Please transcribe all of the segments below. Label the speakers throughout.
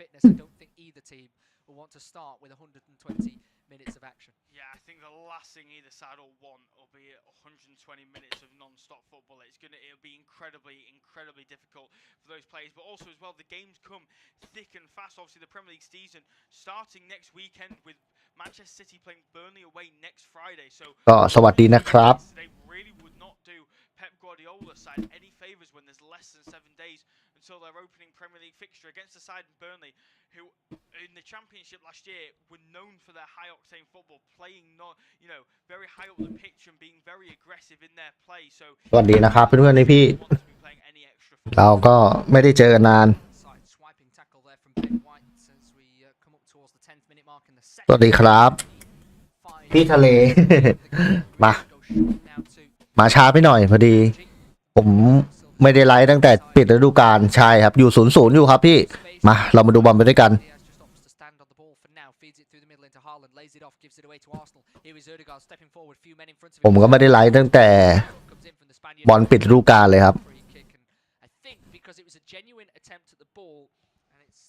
Speaker 1: fitness, I don't think either team will want to start with 120 minutes of action.
Speaker 2: Yeah, I think the last thing either side will want will be 120 minutes of non-stop football. It'll be incredibly difficult for those players. But also as well, the games come thick and fast. Obviously, the Premier League season starting next weekend with Manchester City playing Burnley away next Friday. So
Speaker 3: ก็สวัสดีนะครับ
Speaker 2: they really would not do Pep Guardiola's side any favours when there's less than 7 days until their opening Premier League fixture against the side in Burnley, who in the Championship last year were known for their high-octane football, playing very high up the pitch and being very aggressive in their play. So
Speaker 3: สวัสดีนะครับเพื่อนๆพี่ๆเราก็ไม่ได้เจอกันนานสวัสดีครับพี่ทะเล มาช้าไปหน่อยพอดีผมไม่ได้ไลฟ์ตั้งแต่ปิดฤดูกาลใช่ครับอยู่0-0อยู่ครับพี่มาเรามาดูบอลไปด้วยกันผมก็ไม่ได้ไลฟ์ตั้งแต่บอลปิดฤดูกาลเลยครับ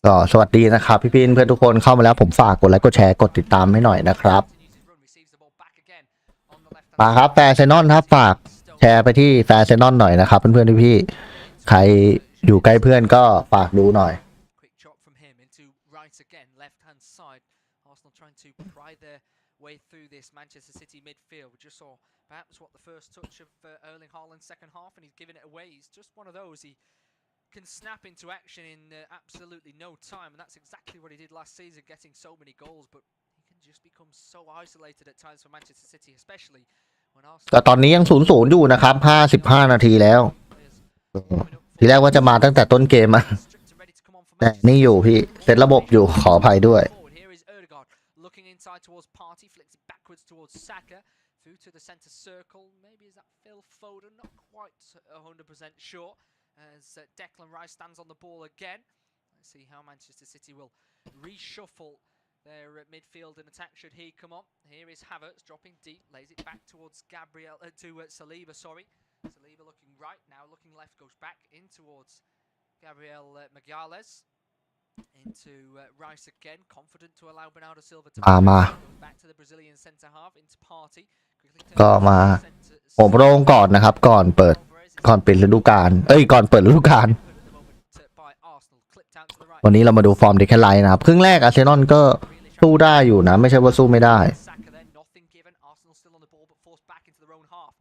Speaker 3: ก็สวัสดีนะครับพี่ๆเพื่อนทุกคนเข้ามาแล้วผมฝากกดไลค์กดแชร์กดติดตามให้หน่อยนะครับมาครับแฟนเซนอนครับฝากแชร์ไปที่แฟนเซนอนหน่อยนะครับเพื่อนๆพี่ๆใครอยู่ใกล้เพื่อนก็ฝากดูหน่อยway through this Manchester City midfield. We just saw perhaps what the first touch of Erling Haaland's second half, and he's giving it away. He's just one of those. He can snap into action in absolutely no time, and that's exactly what he did last season, getting so many goals. But he can just become so isolated at times for Manchester City, especially when Arsenal. ก็ตอนนี้ยัง0-0อยู่นะครับ55นาทีแล้วทีแรกว่าจะมาตั้งแต่ต้นเกมอะแต่นี่อยู่พี่เซตระบบอยู่ขออภัยด้วย
Speaker 1: towards Party, flicks it backwards towards Saka, through to the centre circle. Maybe is that Phil Foden? Not quite 100% sure. As Declan Rice stands on the ball again. Let's see how Manchester City will reshuffle their midfield and attack should he come on. Here is Havertz dropping deep, lays it back towards Saliba. Saliba looking right now, looking left, goes back in towards Gabriel Magalhaes.Into Rice again, confident to allow Bernardo Silva to back to the Brazilian centre half into Party.
Speaker 3: ก็มาผมโรงก่อนนะครับก่อนปิดฤดูกาลก่อนเปิดฤดูกาลวันนี้เรามาดูฟอร์มเด็กแค่ไลน์นะครับครึ่งแรกอาร์เซนอลก็สู้ได้อยู่นะไม่ใช่ว่าสู้ไม่ได้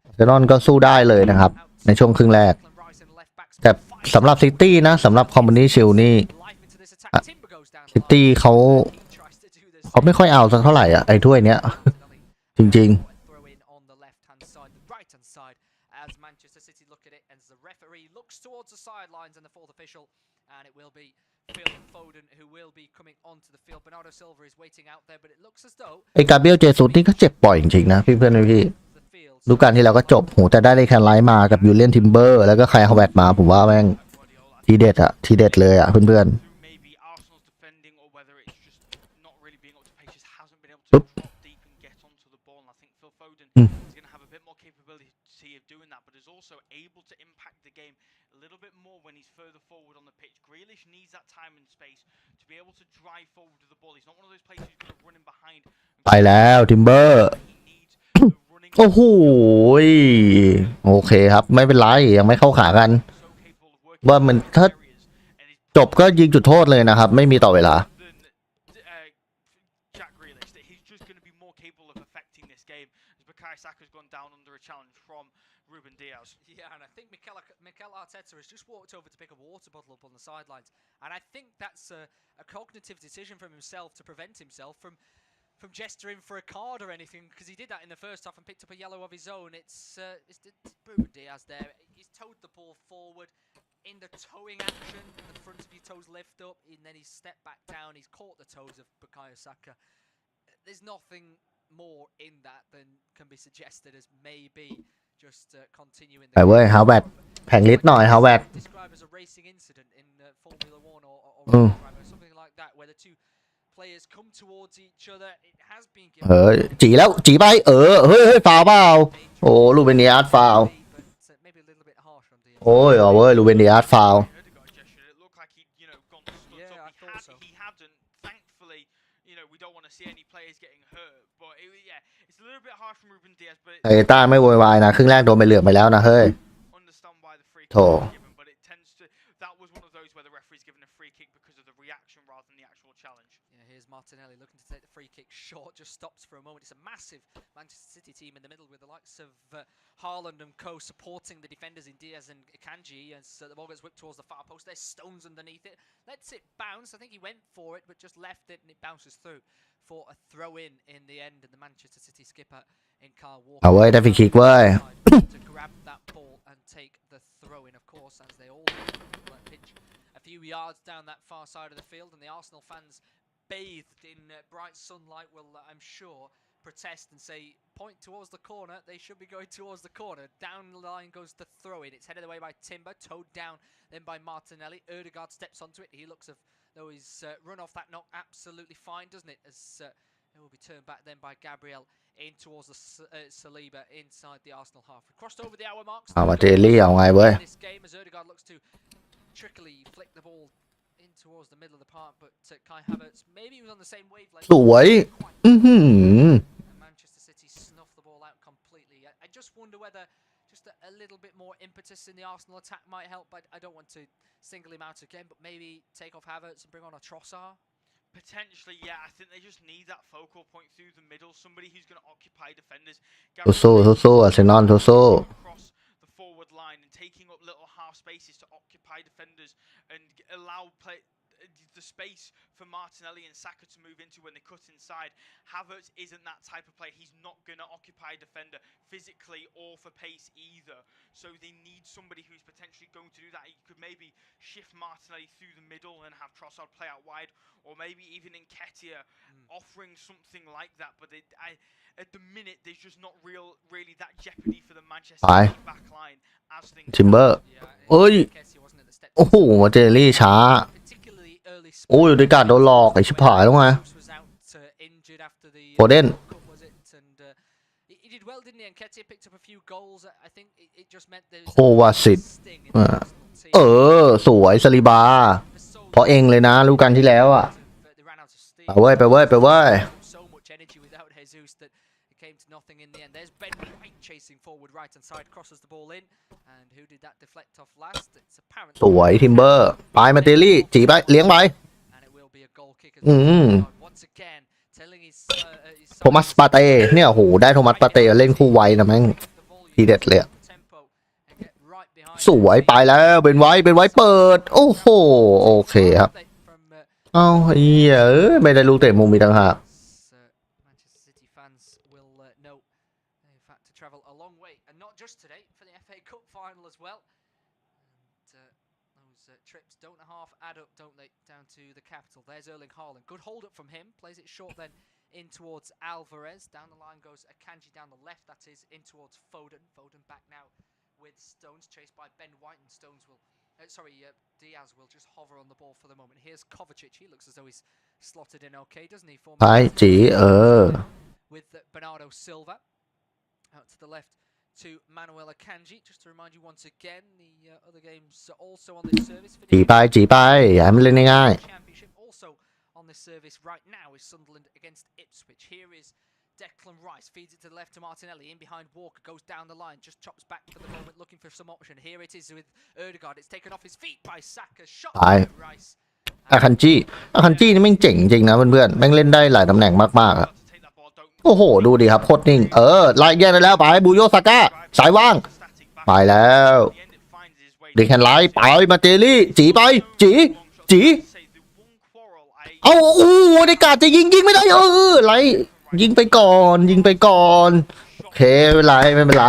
Speaker 3: อาร์เซนอลก็สู้ได้เลยนะครับในช่วงครึ่งแรกแต่สำหรับซิตี้นะสำหรับคอมมูนิชิลนี่ซิตี้เขาไม่ค่อยเอาสักเท่าไหร่อ่ะไอ้ถ้วยเนี้ยจริงๆไอ้กาเบรียลเจสุสนี่ก็เจ็บบ่อยจริงๆนะพี่เพื่อนพี่ฤดูกาลที่แล้วก็จบโหแต่ได้แคนไลท์มากับยูเลียนทิมเบอร์แล้วก็ไคลฮาวเวิร์ดมาผมว่าแม่งทีเด็ดอะทีเด็ดเลยอะเพื่อนๆปุ๊บไปแล้วทิมเบอร์โอ้โหโอเคครับไม่เป็นไรยังไม่เข้าขากันว่ามันถ้าจบก็ยิงจุดโทษเลยนะครับไม่มีต่อเวลา
Speaker 1: Yeah, and I think Mikel Arteta has just walked over to pick a water bottle up on the sidelines, and I think that's a cognitive decision from himself to prevent himself from gesturing for a card or anything, because he did that in the first half and picked up a yellow of his own. It's Ruben Diaz there. He's towed the ball forward in the towing action. The front of your toes lift up, and then he's stepped back down. He's caught the toes of Bukayo Saka. There's nothing more in that than can be suggested as maybe just continuing.
Speaker 3: ไปเว้ยฮาวเวิร์ดแผงลิตหน่อยฮาวเวิร์ด
Speaker 1: Described as a racing incident in Formula 1 or something like that, where the two players come towards each other. It has been given.
Speaker 3: จีแล้วจีไปเฮ้ยฟาวเปล่าโอ้ลูเบนดิอาร์ตฟาวโอ้ยเว้ยลูเบนดิอาร์ตฟาว
Speaker 2: he hadn't. Thankfully, you know, we don't want to see any players getting hurt. But it's a little bit harsh from Ruben Diaz. But
Speaker 4: ไอ้ต้าไม่โวยวายนะครึ่งแรกโดนไปเหลืองไปแล้วนะเฮ้ย
Speaker 2: understand why the free kick
Speaker 4: โถ
Speaker 2: was given, but it tends to. That was one of those where the referee's given a free kick because of the reaction rather than the actual challenge.
Speaker 3: Yeah, here's Martinelli looking to take the free kick short, just stops for a moment. It's a massive Manchester City team in the middle with the likes of Haaland and co supporting the defenders in Diaz and Akanji as the ball gets whipped towards the far post. There's Stones underneath it. Lets it bounce. I think he went for it, but just left it and it bounces through for a throw in the end. And the Manchester City skipper in Kyle Walker
Speaker 4: เอาเว้ยได้ฟรีคิกเว้ย
Speaker 3: to grab that ball and take the throw in, of course, as they all do. Pitch a few yards down that far side of the field, and the Arsenal fans, bathed in bright sunlight, will, I'm sure, protest and say, point towards the corner. They should be going towards the corner. Down the line goes the throw in. It's headed away by Timber, towed down then by Martinelli. Ødegaard steps onto it. He looks as though he's run off that knock absolutely fine, doesn't it? As it will be turned back then by Gabriel in towards the Saliba inside the Arsenal half. We crossed over the hour mark.
Speaker 4: เอามาเจลลี่เอาไงเว้ย
Speaker 3: This game as Ødegaard looks to trickily flick the ball in towards the middle of the park, but Kai Havertz maybe he was on the same wavelength.
Speaker 4: สวยอือหือ
Speaker 3: And Manchester City snuffed the ball out completely. I just wonder whether just a little bit more impetus in the Arsenal attack might help. But I don't want to single him out again, but maybe take off Havertz and bring on a Trossard.
Speaker 2: Potentially, yeah. I think they just need that focal point through the middle. Somebody who's going to occupy defenders.
Speaker 4: สู้ๆอาร์เซนอลสู้
Speaker 2: across the forward line and taking up little half spaces to occupy defenders and allow the space for Martinelli and Saka to move into when they cut inside. Havertz isn't that type of player. He's not going to occupy a defender physically or for pace either. So they need somebody who's potentially going to do that. He could maybe shift Martinelli through the middle and have Trossard play out wide, or maybe even Nketiah offering something like that. But at the minute, there's just not really that jeopardy for the Manchester City back line as things.
Speaker 4: ๆทิมเบอร์เอ้ย โอ้โหมาเจลลี่ช้า โอ้ยดิการ์ดโดนหลอกไอ้ชิบหายแล้วไงโฟเดน โควาสิตสวยสลิบาเพราะเองเลยนะรู้กันที่แล้วอ่ะไปเว้ยไปเว้ยไปเว้ย
Speaker 3: came to nothing in the end. There's Ben White chasing forward right hand side, crosses the ball in, and who did that deflect off last? It's apparently
Speaker 4: สวยทิมเบอร์ไปมาเจลลี่จีไปเลี้ยงไป
Speaker 3: and it will be a goal kick as once again telling his
Speaker 4: โทมัสปาเต้เนี่ยโหได้โทมัสปาเต้เล่นคู่ไวนะแม่งทีเด็ดเลยสวยไปแล้วเป็นไว้เปิดโอ้โหโอเคครับเอ้าเหี้ยไม่ได้ลูกเตะมุมมีต่างหาก
Speaker 3: travel a long way, and not just today for the FA Cup final as well. And those trips don't half add up, don't they, down to the capital. There's Erling Haaland, good hold up from him, plays it short then in towards Alvarez. Down the line goes Akanji down the left, that is in towards Foden back now with Stones, chased by Ben White, and Stones will Diaz will just hover on the ball for the moment. Here's Kovacic, he looks as though he's slotted in okay, doesn't he, for
Speaker 4: ไปจี
Speaker 3: with Bernardo Silva out to the left to Manuel Akanji. Just to remind you once again, the other games are also on this service.
Speaker 4: จีไปอย่าให้มันเล่นง่าย
Speaker 3: Championship also on this service right now is Sunderland against Ipswich. Here is Declan Rice, feeds it to the left to Martinelli, in behind Walker, goes down the line, just chops back for the moment, looking for some option. Here it is with Ødegaard. It's taken off his feet by Saka. Shot by Rice.
Speaker 4: อาคันจี้นี่แม่งเจ๋งจริงนะเพื่อนๆแม่งเล่นได้หลายตำแหน่งมากๆอ่ะโอ้โหดูดิครับโคตรนิ่งไล่แย่งได้แล้วไปบูโยซาก้าสายว่างไปแล้วดิแคนไลท์ไปมาเจลี่จีไปจีเอาโอ้ดิการ์ดจะยิงไม่ได้ไล่ยิงไปก่อนโอเคไม่เป็นไร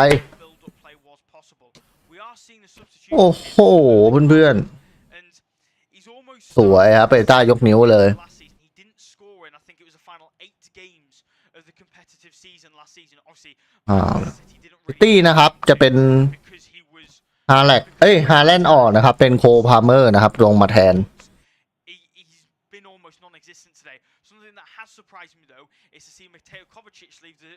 Speaker 4: โอ้โหเพื่อนๆสวยครับเปต้ายกนิ้วเลยตี้นะครับจะเป็นฮาแลนด์ออกนะครับเป็นโคพาเมอร์นะครับลงมาแทน
Speaker 2: Something that has surprised me though is to see Mateo Kovacic leave the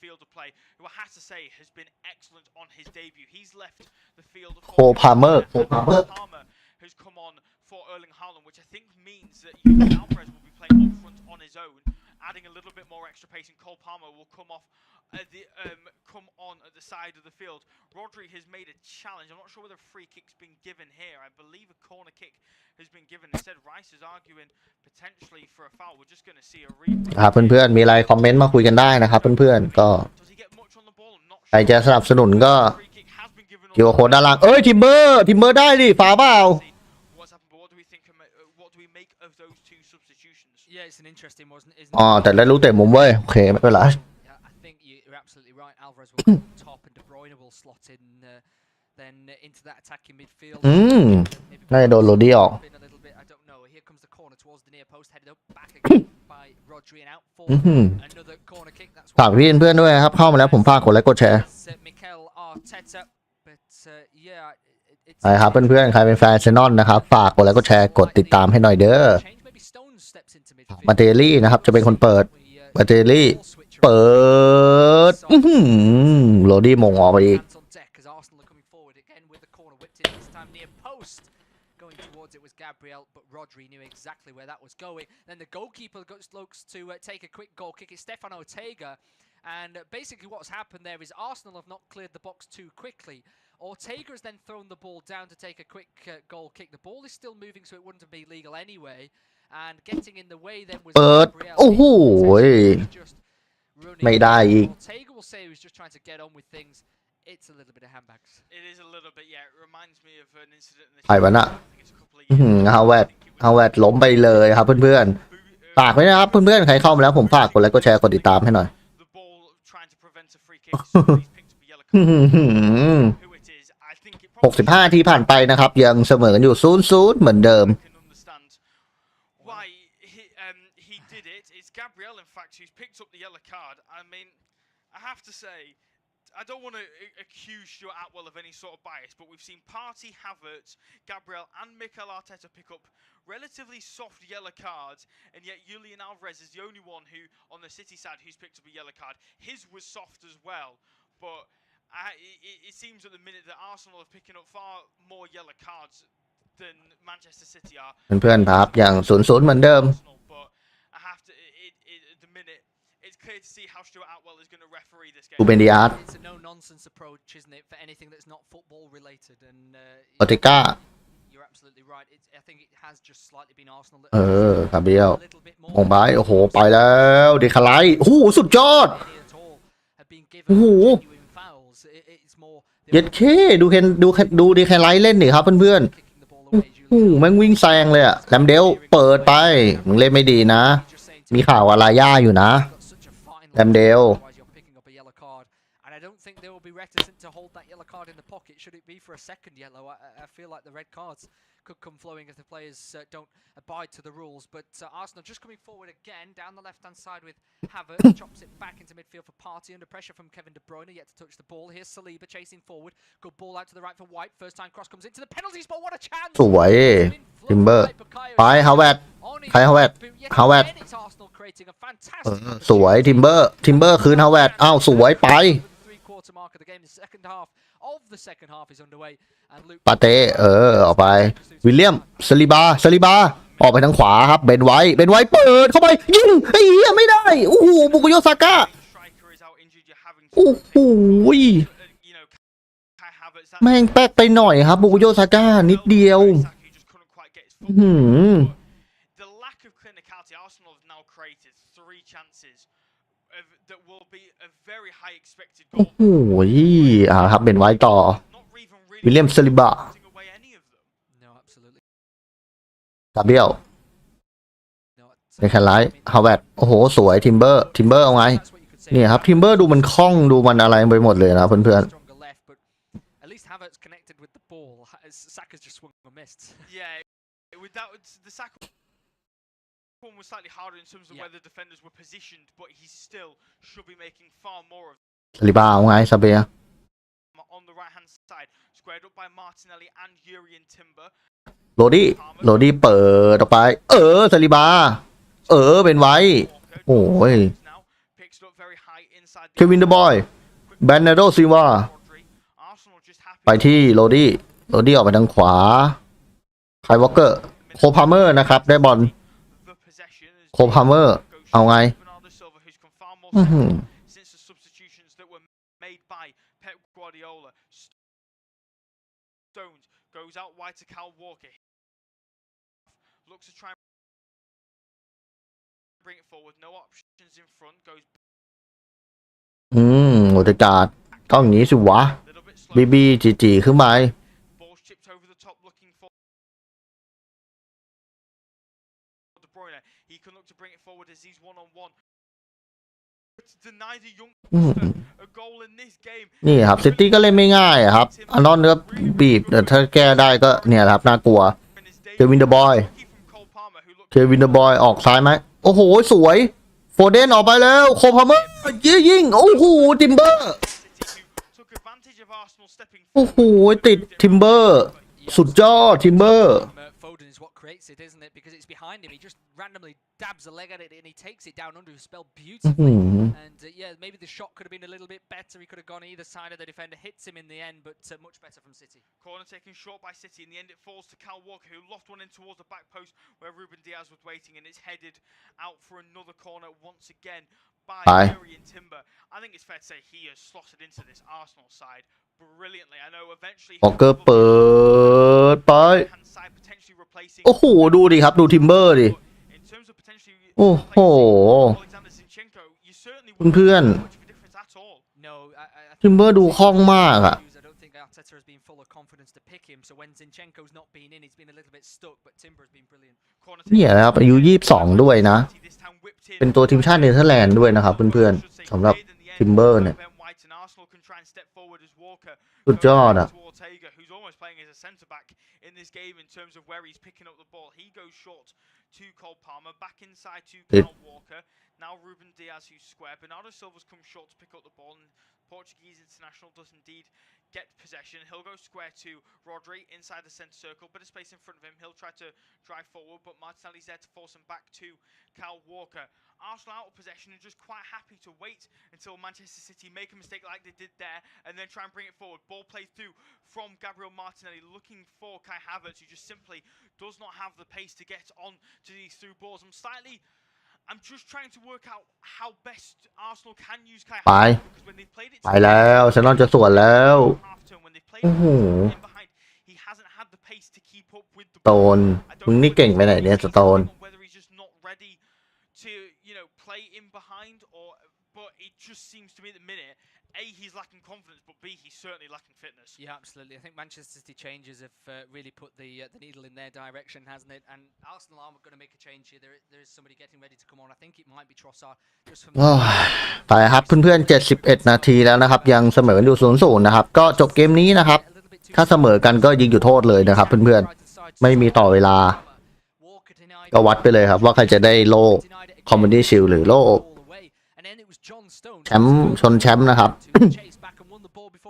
Speaker 2: field of play, who I have to say has been excellent on his debut. He's left the field of
Speaker 4: Palmer
Speaker 2: has come on for Erling Haaland, which I think means that Julian Alvarez will be playing up front on his own, adding a little bit more extra pace, and Cole Palmer will come on at the side of the field. Rodri has made a challenge. I'm not sure whether a free kick's been given here. I believe a corner kick has been given. Instead, Rice is arguing potentially for a foul. We're just going to see a replay.
Speaker 4: ครับเพื่อนๆมีอะไรคอมเมนต์มาคุยกันได้นะครับเพื่อนๆก็ใครจะสนับสนุนก็คิวโค้ดด้านล่างทิมเบอร์ได้ดิฝาเปล่าอ๋อแต่ได้รู้เตะมุมเว้ยโอเคไม่เป็นไรน่าจะโดนโรดี้ออกฝากพี่เพื่อนด้วยครับเข้ามาแล้วผมฝากกดไลค์กดแชร์ใช่ครับเพื่อนๆใครเป็นแฟนอาร์เซนอลนะครับฝากกดไลค์กดแชร์กดติดตามให้หน่อยเด้อมาเตลี่นะครับจะเป็นคนเปิดมาเตลี่เปิดโรดี้มงออกไปอีก
Speaker 3: Gabriel, but Rodri knew exactly where that was going. Then the goalkeeper looks to take a quick goal kick. It's Stefan Ortega. And basically what's happened there is Arsenal have not cleared the box too quickly. Ortega has then thrown the ball down to take a quick goal kick. The ball is still moving, so it wouldn't be legal anyway. And getting in the way then was Gabriel.
Speaker 4: โอ้โหไม่ได้อีก
Speaker 3: Ortega will say he was just trying to get on with things. It's a little bit of handbags.
Speaker 2: It is a little bit, yeah. It reminds me of an incident.
Speaker 4: ใครวะน่ะฮาวเวิร์ดล้มไปเลยครับเพื่อนๆฝากไว้นะครับเพื่อนๆใครเข้ามาแล้วผมฝากกดไลค์กดแชร์กดติดตามให้หน่อย65 นาทีผ่านไปนะครับยังเสมอกันอยู่ 0-0 เหมือนเดิม
Speaker 2: I don't want to accuse Stuart Atwell of any sort of bias, but we've seen Partey, Havertz, Gabriel and Mikel Arteta pick up relatively soft yellow cards, and yet Julian Alvarez is the only one who, on the City side, who's picked up a yellow card. His was soft as well, but it seems at the minute that Arsenal are picking up far more yellow cards than Manchester City are.
Speaker 4: เพื่อนๆครับอย่าง 0-0 เหมือนเดิม
Speaker 2: clear to see how Stuart Atwell is going to referee this game.
Speaker 4: กูเป็นดีอาร์ต
Speaker 3: It's a no nonsense approach, isn't it, for anything that's not football related? And
Speaker 4: ออติก้า
Speaker 3: you're absolutely right. I think it has just slightly been Arsenal.
Speaker 4: คาเบียลมองไปโอ้โหไปแล้วเดคาไลโอ้โหสุดยอดโอ้โหเย็ดเคดูเดคาไลเล่นดิครับเพื่อนๆโอ้โหแม่งวิ่งแซงเลยอะแลมเดลเปิดไปมึงเล่นไม่ดีนะมีข่าวว่าลาย่าอยู่นะแลมเดล
Speaker 3: And I don't think they will be reticent to hold that yellow card in the pocket. Should it be for a second yellow? I feel like the red cards could come flowing if the players don't abide to the rules. But Arsenal just coming forward again down the left-hand side with Havertz. Chops it back into midfield for Partey under pressure from Kevin De Bruyne. Yet to touch the ball. Here's Saliba chasing forward. Good ball out to the right for White. First time cross comes into the penalty spot. What a chance!
Speaker 4: สวยทิมเบอร์ไปฮาวเวิร์ดใครฮาวเวิร์ดสวยทิมเบอร์คืนฮาวเวิร์ดอ้าวสวยไปปาเต้ออกไปวิลเลียมสลิบาออกไปทางขวาครับเบนไว้เปิดเข้าไปยิงไอ้เหี้ยไม่ได้โอ้โหบุกโยซาก้าโอ้โหแม่งแป๊กไปหน่อยครับบุกโยซาก้านิดเดียวโอ้โหครับเบนไว้ต่อวิลเลียมสลิบะกาเบียลในแคนไลท์ฮาวเวิร์ดโอ้โหสวยทิมเบอร์เอาไงนี่ครับทิมเบอร์ดูมันคล่องดูมันอะไรไปหมดเลยนะเพื่อนๆ
Speaker 2: was slightly harder in terms of where the defenders were positioned, but he still should be making far more of
Speaker 4: ซาลิบาเอาไงซาเบีย
Speaker 2: on the right hand side, squared up by Martinelli and Jurriën Timber.
Speaker 4: โรดี้เปิดออกไปซาลิบาเป็นไว้โอ้ยเควินเดอะบอยแบนนาโดซิวาไปที่โรดี้ออกไปทางขวา ไคลวอลเกอร์โคพาเมอร์นะครับได้บอลโคพาเมอร์เอาไง
Speaker 2: goes out wide to Cal Walker. Looks to try and bring it forward. No options in front. Goes.
Speaker 4: โอเดการ์ดต้องอย่างนี้สิวะบีจีขึ้นไป
Speaker 2: Ball chipped over the top, looking for De Bruyne. He can look to bring it forward as he's one-on-one. Deny the youngster a goal in this game.
Speaker 4: นี่ครับซิตี้ก็เล่นไม่ง่ายครับอานอนก็บีบแต่ถ้าแก้ได้ก็เนี่ยครับน่ากลัวเควินเดอะบอยออกซ้ายไหมโอ้โหสวยโฟเดนออกไปแล้วโคพาเมอร์ยิงโอ้โหทิมเบอร์โอ้โหติดทิมเบอร์สุดยอดทิมเบอร์
Speaker 1: Creates it, isn't it? Because it's behind him. He just randomly dabs a leg at it and he takes it down under his spell beautifully. And yeah, maybe the shot could have been a little bit better. He could have gone either side of the defender, hits him in the end, but much better from City.
Speaker 2: Corner taken short by City. In the end, it falls to Cal Walker, who loft one in towards the back post where Ruben Diaz was waiting, and it's headed out for another corner once again by Jurrien Timber. I think it's fair to say he has slotted into this Arsenal side brilliantly. I know eventually.
Speaker 4: ออกเกอร์เปิดไปโอ้โหดูดิครับดูทิมเบอร์ดิโอ้โหเพื่อนทิมเบอร์ดูคล่องมากอะเนี่ยนะครับอายุ22ด้วยนะเป็นตัวทีมชาติเนเธอร์แลนด์ด้วยนะครับเพื่อนๆสำหรับทิมเบอร์เนี่ยสุดยอดอะ
Speaker 2: in this game in terms of where he's picking up the ball. He goes short to Cole Palmer, back inside to Kyle Walker. Now Ruben Diaz who's square. Bernardo Silva's come short to pick up the ball, and Portuguese international does indeed get possession. He'll go square to Rodri inside the centre circle, bit of space in front of him. He'll try to drive forward, but Martinelli's there to force him back to Kyle Walker. Arsenal out of possession and just quite happy to wait until Manchester City make a mistake like they did there and then try and bring it forward. Ball played through from Gabriel Martinelli looking for Kai Havertz, who just simply does not have the pace to get on to these through balls. I'm just trying to work out how best Arsenal can use Kai Havertz because when they played it
Speaker 4: ไปแล้วเซนอนจะสวนแล้วโอ้โห
Speaker 2: he hasn't had the pace to keep up with the
Speaker 4: โตนมึงนี่เก่งไปไหนเนี่ยสโตน
Speaker 2: to play in behind but it just seems to me at the minute A, he's lacking confidence, but B, he's certainly lacking fitness.
Speaker 1: Yeah, absolutely. I think Manchester City changes have really put the needle in their direction, hasn't it? And Arsenal are going to make a change here. There is somebody getting ready to come on. I think it might be Trossard. Just from
Speaker 4: ไปครับเพื่อนๆ71นาทีแล้วนะครับยังเสมออยู่0-0นะครับก็จบเกมนี้นะครับถ้าเสมอกันก็ยิงจุดโทษเลยนะครับเพื่อนๆไม่มีต่อเวลาก็วัดไปเลยครับว่าใครจะได้โล่คอมมูนิชิลหรือโล่แชมป์ชนแชมป์นะครับ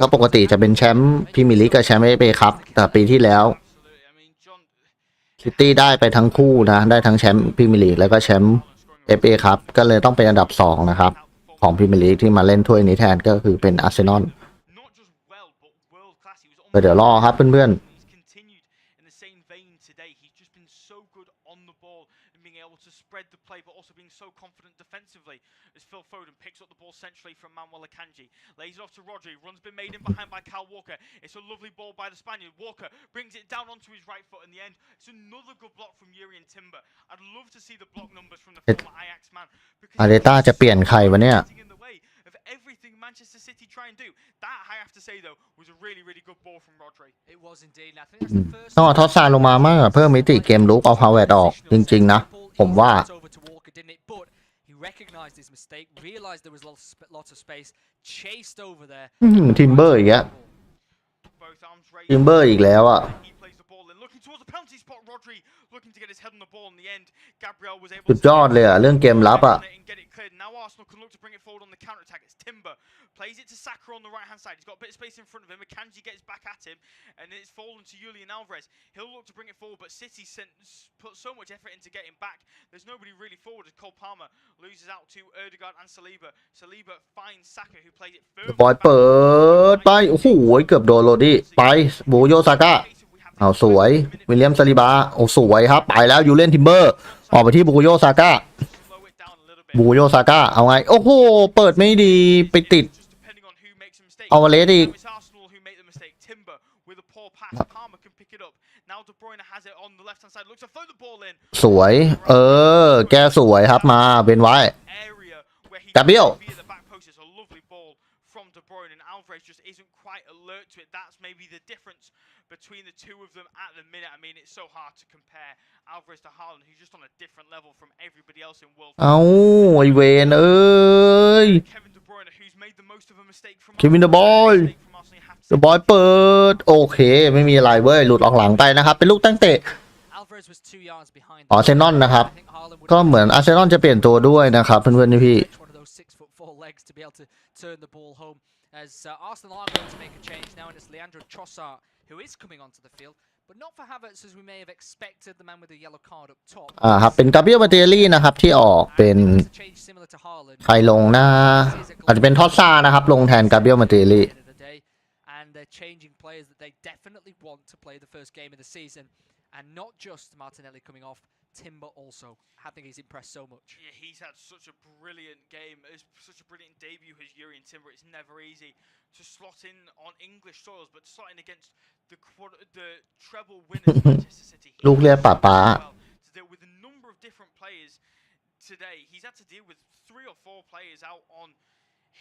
Speaker 4: ก็ปกติจะเป็นแชมป์พรีเมียร์ลีกกับแชมป์เอฟเอคัพแต่ปีที่แล้วซิตี้ได้ไปทั้งคู่นะได้ทั้งแชมป์พรีเมียร์ลีกแล้วก็แชมป์เอฟเอคัพก็เลยต้องเป็นอันดับ2นะครับของพรีเมียร์ลีกที่มาเล่นถ้วยนี้แทนก็คือเป็นอาร์เซนอลเดี๋ยวรอครับเพื่อนๆ
Speaker 2: spread the play but also being so confident defensively as Phil Foden picks up the ball centrally from Manuel Akanji, lays it off to Rodri, run's been made in behind by Kyle Walker. It's a lovely ball by the Spaniard. Walker brings it down onto his right foot in the end. It's another good block from Jurrien Timber. I'd love to see the block numbers from the former Ajax man because
Speaker 4: อาร์เตต้าจะเปลี่ยนใครวะเนี่ย
Speaker 2: everything Manchester City try and do. That I have to say though was a really good ball from Rodri.
Speaker 1: It was indeed. I think that's the first
Speaker 4: ต้องเอาทอสซานลงมามากเพิ่มมิติเกมลุกเอาพาวเวร์ออกจริงๆนะผมว่า
Speaker 1: recognized his mistake, realized there was lots of space, chased over there.
Speaker 4: ทิมเบอร์อีกแล้วทิมเบอร์อีกแล้วอ่ะสุดยอดเลยอ่ะเรื่องเกมลับอ่ะ
Speaker 2: Now Arsenal can look to bring it forward on the counter attack. It's Timber plays it to Saka on the right hand side. He's got a bit of space in front of him. Akanji gets back at him, and it's fallen to Julian Alvarez. He'll look to bring it forward, but City put so much effort into getting back. There's nobody really forward as Cole Palmer loses out to Ødegaard and Saliba. Saliba finds Saka, who plays it further.
Speaker 4: บอลเปิดไปโอ้โหเกือบโดนโรดี้ไปบูโยซาก้า เอาสวยวิลเลียมซาลิบาโอ้สวยครับไปแล้วยูเลียนทิมเบอร์ออกไปที่บุโยซาก้าบุโยซาก้าเอาไงโอ้โหเปิดไม่ดีไปติดเอาเลสอีกสวยแกสวยครับมาเป็นไว้กาเบียล
Speaker 2: from De Bruyne and Alvarez just isn't quite alert to it. That's maybe the difference between the two of them at the minute. I mean, it's so hard to compare Alvarez to Haaland, who's just on a different level from everybody else in world.
Speaker 4: เอาไอเวน
Speaker 2: Kevin De Bruyne, who's made the most of a mistake from
Speaker 4: Kevin De Bruyne The Boy เปิดโอเคไม่มีอะไรเว้ยหลุดออกหลังไปนะครับเป็นลูกตั้งเตะอาร์เซนอลนะครับก็เหมือนอาร์เซนอลจะเปลี่ยนตัวด้วยนะครับเพื่อนๆพี่
Speaker 1: to be able to turn the ball home as Arsenal are going to make a change now and it's Leandro Trossard who is coming onto the field but not for Havertz as we may have expected the man with the yellow card up top
Speaker 4: ครับเป็นกาเบรียล มาเตเล่นะครับที่ออกเป็นใครลงนะอาจจะเป็นทอสซานะครับลงแทนกาเบรียล มาเตเล่
Speaker 1: and they're changing players that they definitely want to play the first game of the season and not just Martinelli coming off Timber also. I think he's impressed so much.
Speaker 2: Yeah, he's had such a brilliant game. It's such a brilliant debut as Jurriën Timber. It's never easy to slot in on English soils, but slotting against the treble winners Manchester City.
Speaker 4: ลูกเรียกป๋า
Speaker 2: to deal with a number of different players today. He's had to deal with 3 or 4 players out on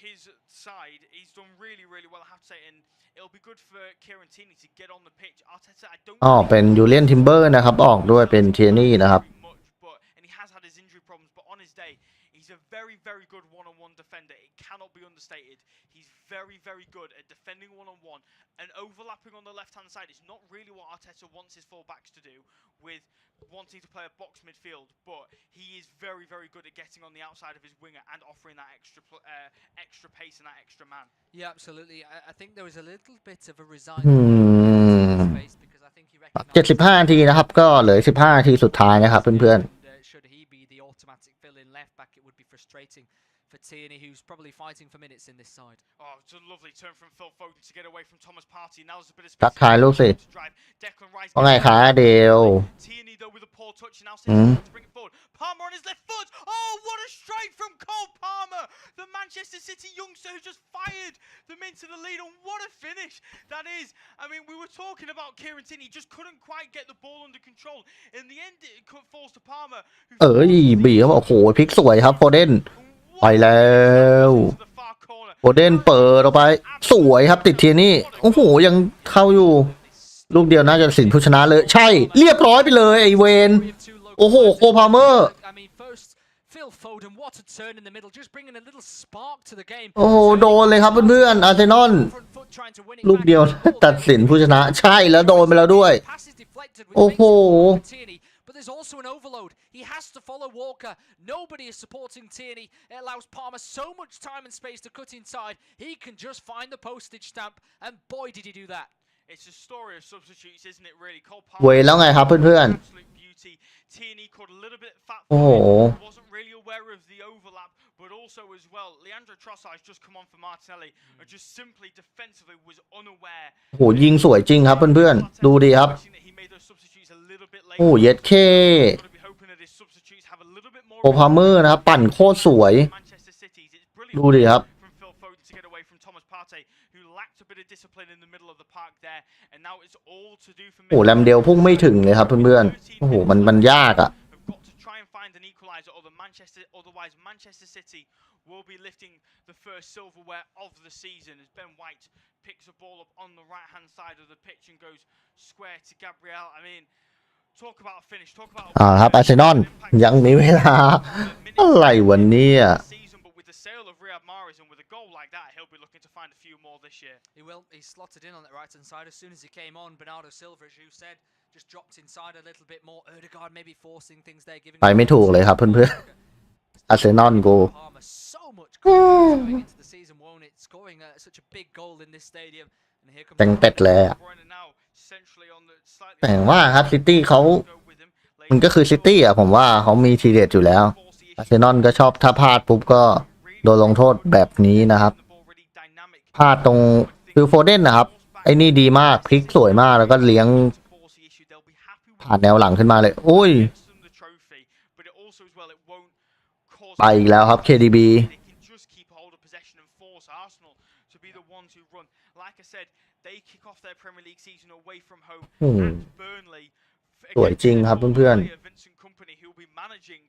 Speaker 2: his side. He's done really, really well, I have to say, and it'll be good for Kieran Tierney to get on the pitch. Arteta, I don't
Speaker 4: เป็นยูเลียนทิมเบอร์นะครับออกด้วยเป็นเทียนี่นะครับ
Speaker 2: and he has had his injury problems, but on his day, he's a very, very good one-on-one defender. It cannot be understated. He's very, very good at defending one-on-one and overlapping on the left-hand side. It's not really what Arteta wants his full-backs to do with wanting to play a box midfield, but he is very, very good at getting on the outside of his winger and offering that extra pace and that extra man.
Speaker 1: Yeah, absolutely. I think there was a little bit of a resigned face because I think he recognized
Speaker 4: 75 นาทีนะครับก็เหลือ15 นาทีสุดท้ายนะครับเพื่อนๆ
Speaker 1: should he be the automatic fill-in left back, it would be frustrating for Tierney, who's probably fighting for minutes in this side.
Speaker 2: Oh, it's a lovely turn from Phil Foden to get away from Thomas Partey. Now there's a bit of
Speaker 4: ทักทายลูกสิว่าไงคะเดล
Speaker 2: Tierney though with a poor touch and now to bring it forward. Palmer on his left foot. Oh, what a strike from Cole Palmer, the Manchester City youngster who just fired them into the lead, and what a finish that is. I mean, we were talking about Kieran Tierney, he just couldn't quite get the ball under control. In the end, it falls to Palmer.
Speaker 4: บีครับโอ้โหพลิกสวยครับโฟเดนไปแล้วโฟเดนเปิดออกไปสวยครับติดเทียนี่โอ้โหยังเข้าอยู่ลูกเดียวน่าจะสินผู้ชนะเลยใช่เรียบร้อยไปเลยไอเวนโอ้โหโคพาเมอร์โอ้โหโดนเลยครับเพื่อนๆอาร์เซนอลลูกเดียวตัดสินผู้ชนะใช่แล้วโดนไปแล้วด้วยโอ้โห
Speaker 1: But there's also an overload. He has to follow Walker. Nobody is supporting Tierney. It allows Palmer so much time and space to cut inside. He can just find the postage stamp, and boy, did he do that.
Speaker 2: It's a story of substitutes, isn't it? Really, Cole
Speaker 4: เวแล้วไงครับเพื่อน
Speaker 2: ๆ Tierney caught a little bit fat.
Speaker 4: โอ้โห
Speaker 2: wasn't really aware of the overlap, but also as well, Leandro Trossard has just come on for Martinelli, and just simply defensively was unaware.
Speaker 4: โอ้โหยิงสวยจริงครับเพื่อนๆดูดีครับโอ้เย็ดเคโอพาเมอร์นะครับปั่นโคตรสวยดูดิครับโอ้แลมเดลพุ่งไม่ถึงเลยครับเพื่อนๆโอ้โหมันยากอ่ะ
Speaker 2: picks the ball up on the right hand side of the pitch and goes square to Gabriel. I mean, talk about a finish, talk about
Speaker 4: ครับอาร์เซนอลยังมีเวลาอะไรวันนี้
Speaker 2: but with the sale of Riyad Mahrez and with a goal like that, he'll be looking to find a few more this year.
Speaker 1: He will. He slotted in on that right hand side as soon as he came on. Bernardo Silva, as you said, just dropped inside a little bit more. Ødegaard maybe forcing things there, giving
Speaker 4: ไปไม่ถูกเลยครับเพื่อนๆอาร์เซนอลโกแต่งเป็ดเลยอ่ะแต่ว่าครับซิตี้เขามันก็คือซิตี้อ่ะผมว่าเขามีทีเด็ดอยู่แล้วอาร์เซนอลก็ชอบถ้าพลาดปุ๊บก็โดนลงโทษแบบนี้นะครับพลาดตรงฟิลโฟเดนนะครับไอ้นี่ดีมากพลิกสวยมากแล้วก็เลี้ยง ผ่านแนวหลังขึ้นมาเลยอุ้ย
Speaker 2: the trophy, but it also as well it won't cause
Speaker 4: ไปอีกแล้วครับ KDB
Speaker 2: they can just keep hold of possession and force Arsenal to be the ones who run. Like I said, they kick off their Premier League season away from home at Burnley.
Speaker 4: สวยจริงครับเพื่อน
Speaker 2: Vincent Kompany who will be managing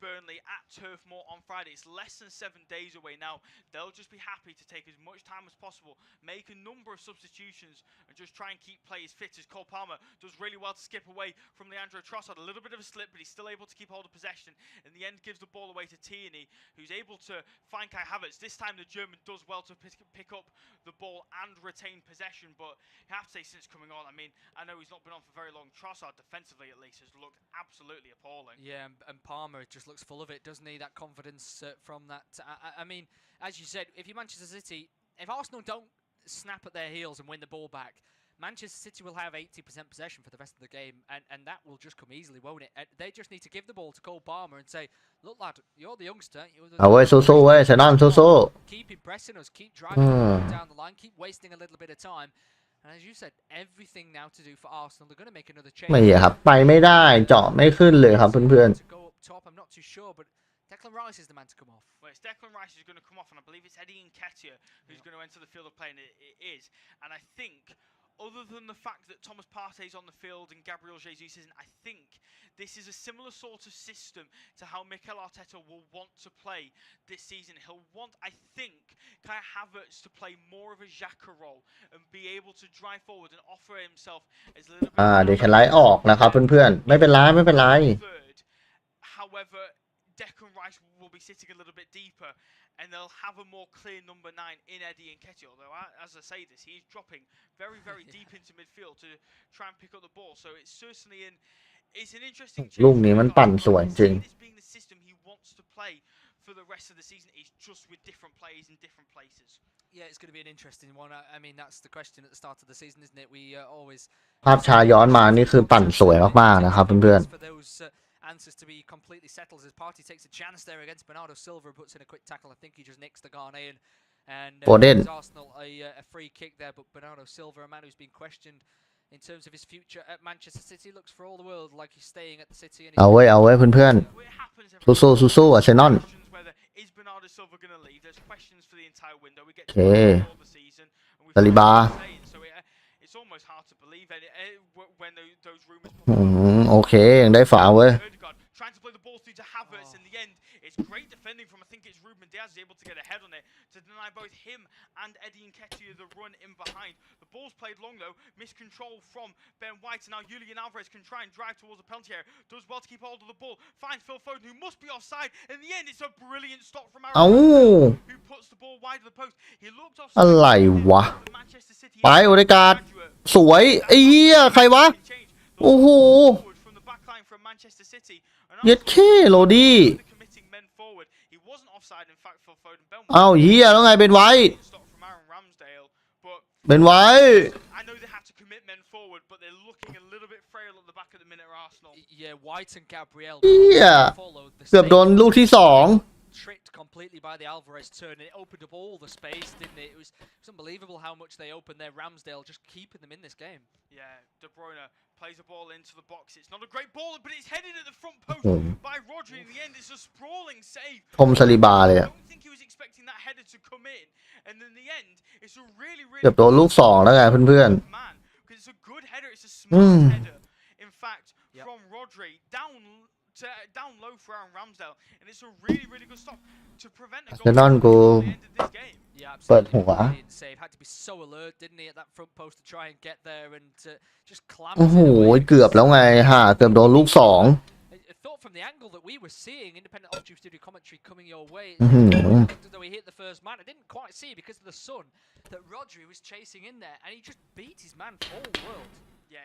Speaker 2: Burnley at Turf Moor on Friday. It's less than 7 days away now. They'll just be happy to take as much time as possible, make a number of substitutions, and just try and keep players fit. As Cole Palmer does really well to skip away from Leandro Trossard. A little bit of a slip, but he's still able to keep hold of possession. In the end, gives the ball away to Tierney, who's able to find Kai Havertz. This time, the German does well to pick up the ball and retain possession. But you have to say, since coming on, I mean, I know he's not been on for very long. Trossard, defensively at least, has looked absolutely appalling.
Speaker 3: Yeah, and Palmer just looks full of it, doesn't he? That confidence from that. I mean, as you said, if you're Manchester City, if Arsenal don't snap at their heels and win the ball back, Manchester City will have 80% possession for the rest of the game, and that will just come easily, won't it? They just need to give the ball to Cole Palmer and say, look, lad, you're the youngster.
Speaker 4: เอาเว้ยสู้ๆเว้ยเซนอนสู้
Speaker 3: Keep impressing us, keep driving down the line, keep wasting a little bit of time. And as you said, everything now to do for Arsenal. They're going to make another change.
Speaker 4: ไม่ครับไปไม่ได้เจาะไม่ขึ้นเลยครับเพื่อน
Speaker 3: To go up top, I'm not too sure, but Declan Rice is the man to come off.
Speaker 2: Well, it's Declan Rice who's going to come off, and I believe it's Eddie Nketiah who's going to enter the field of play, and it is. And I think, other than the fact that Thomas Partey's on the field and Gabriel Jesus isn't, I think this is a similar sort of system to how Mikel Arteta will want to play this season. He'll want, I think, Kai Havertz to play more of a Xhaka role and be able to drive forward and offer himself as a little bit.
Speaker 4: เดี๋ยวฉันไล่ออกนะครับเพื่อนๆไม่เป็นไรไม่เป็นไร
Speaker 2: However, Declan Rice will be sitting a little bit deeper, and they'll have a more clear number 9 in Eddie Nketiah. Although, as I say this, he's dropping very, very deep into midfield to try and pick up the ball. So it's certainly it's an interesting.
Speaker 4: ลูกนี้มันปั่นสวยจริง
Speaker 2: This being the system he wants to play for the rest of the season is just with different players in different places.
Speaker 3: Yeah, it's going to be an interesting one. I mean, that's the question at the start of the season, isn't it? We always
Speaker 4: ภาพช้าย้อนมานี่คือปั่นสวยมากๆนะครับเพื่อน
Speaker 3: for those answers to be completely settled as Partey takes a chance there against Bernardo Silva, puts in a quick tackle. I think he just nicks the Ghanaian, and gives Arsenal a free kick there. But Bernardo Silva, a man who's been questioned in terms of his future at Manchester City, looks for all the world like he's staying at the City.
Speaker 4: ๆเอาเว้ยเพื่อนๆสู้ๆอาร์เซนอล
Speaker 2: Is Bernardo Silva going to leave? There's questions for the entire window. We get to the season.
Speaker 4: ซาลิบา
Speaker 2: So it's almost hard to believe when those rumors.
Speaker 4: โอเคยังได้ฝาเว้ย
Speaker 2: Trying to play the ball through to Havertz in the end. It's great defending from, I think it's Ruben Diaz is able to get ahead on it to deny both him and Eddie Nketiah the run in behind. The ball's played long though, miscontrol from Ben White, and now Julian Alvarez can try and drive towards the penalty area. Does well to keep hold of the ball, finds Phil Foden who must be offside. In the end it's a brilliant stop from Aaron who puts the ball wide of the post. He looked offside.
Speaker 4: อะไรวะไปโอเดการ์ดสวยไอ้เหี้ยใครวะโอ้โหเย็ดเข้โรดี้เอ้าเหี้ยแล้วไงเป็นไว้เป็นไว้
Speaker 3: Yeah, White and Gabriel
Speaker 4: เหี้ยเกือบโดนลูกที่สอง
Speaker 3: tricked completely by the Alvarez turn, and it opened up all the space, didn't it? It was unbelievable how much they opened there. Ramsdale just keeping them in this game.
Speaker 2: Yeah, De Bruyne plays the ball into the box. It's not a great ball, but it's headed at the front post by Rodri. In the end, it's a sprawling save.
Speaker 4: คมซาลิบาเลย
Speaker 2: I don't think he was expecting that header to come in, and in the end, it's a really
Speaker 4: เกือบโดนลูกสองแล้วไงเพื่อน
Speaker 2: man, because it's a good header. It's a smart header. In fact, from Rodri down low for Aaron Ramsdale, and it's a really, really good stop to prevent a goal at the end of this game.
Speaker 3: Yeah, absolutely.
Speaker 4: เปิดหัว
Speaker 3: Save had to be so alert, didn't he, at that front post to try and get there and just clamp.
Speaker 4: โอ้โหเกือบแล้วไงฮะเกือบโดนลูกสอง
Speaker 3: I thought from the angle that we were seeing, independent of studio commentary coming your way, though he hit the first man, I didn't quite see because of the sun that Rodri was chasing in there, and he just beat his man all world.
Speaker 2: Yeah,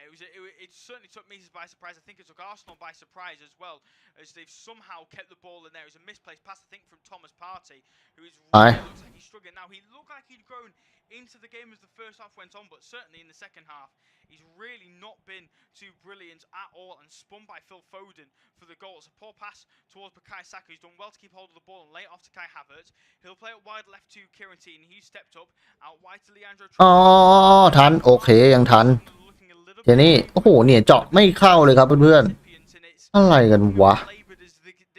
Speaker 2: it certainly took me by surprise. I think it took Arsenal by surprise as well, as they've somehow kept the ball in there. It was a misplaced pass, I think, from Thomas Partey, who really looks like he's struggling. Now, he looked like he'd grown into the game as the first half went on, but certainly in the second half, he's really not been too brilliant at all, and spun by Phil Foden for the goal. It's a poor pass towards Bukayo Saka, who's done well to keep hold of the ball and lay it off to Kai Havertz. He'll play it wide left to Kieran Tierney, who's stepped up, out wide to Leandro
Speaker 4: อ๋อทันโอเคยังทัน เดี๋ยวนี้โอ้โหเนี่ยเจาะไม่เข้าเลยครับเพื่อนๆอะไรกันวะ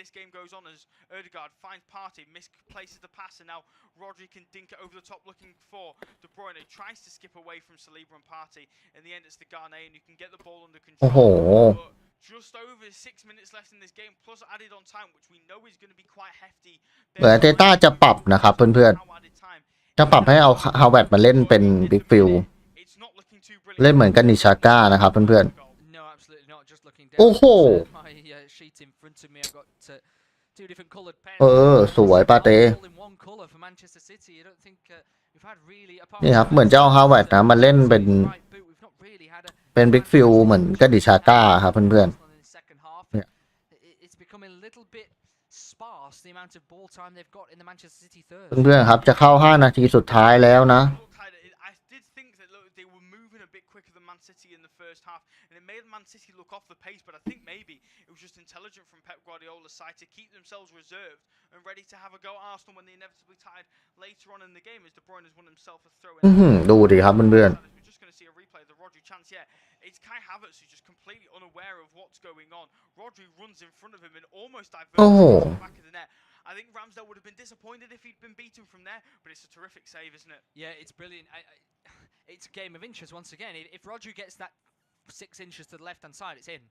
Speaker 2: This game goes on as Ødegaard finds Partey, misplaces the pass, and now Rodri can dink it over the top looking for De Bruyne. Tries to skip away from Saliba and Partey. In the end, it's the Ghanaian who can get the ball under control.
Speaker 4: โอ้โห
Speaker 2: But just over 6 minutes left in this game, plus added on time, which we know is going to be quite hefty.
Speaker 4: เหมือนเตต้าจะปรับนะครับเพื่อนๆจะปรับให้เอาฮาวเวิร์ดมาเล่นเป็นบิ๊กฟิลเล่นเหมือนกันนิชาก้านะครับเพื่อนๆโอ้โหสวยปาเต้นี่ครับเหมือนจะเอาฮาวเวิร์ดนะมาเล่นเป็นบิ๊กฟิลเหมือนกันนิชาก้าครับเพื่อนๆเพื่อนๆครับจะเข้า5 นาทีสุดท้ายแล้วนะ
Speaker 2: City in the first half, and it made Man City look off the pace, but I think maybe it was just intelligent from Pep Guardiola's side to keep themselves reserved and ready to have a go at Arsenal when they inevitably tied later on in the game as De Bruyne has won himself a throw in.
Speaker 4: ดูดิครับเพื่อน
Speaker 2: We're just going to see a replay of the Rodri chance. Yeah, it's Kai Havertz who's just completely unaware of what's going on. Rodri runs in front of him and almost diverts to the back of the net. I think Ramsdale would have been disappointed if he'd been beaten from there, but it's a terrific save, isn't it?
Speaker 3: Yeah, it's brilliant. It's a game of inches once again. If Rodri gets that 6 inches to the left-hand side, it's in.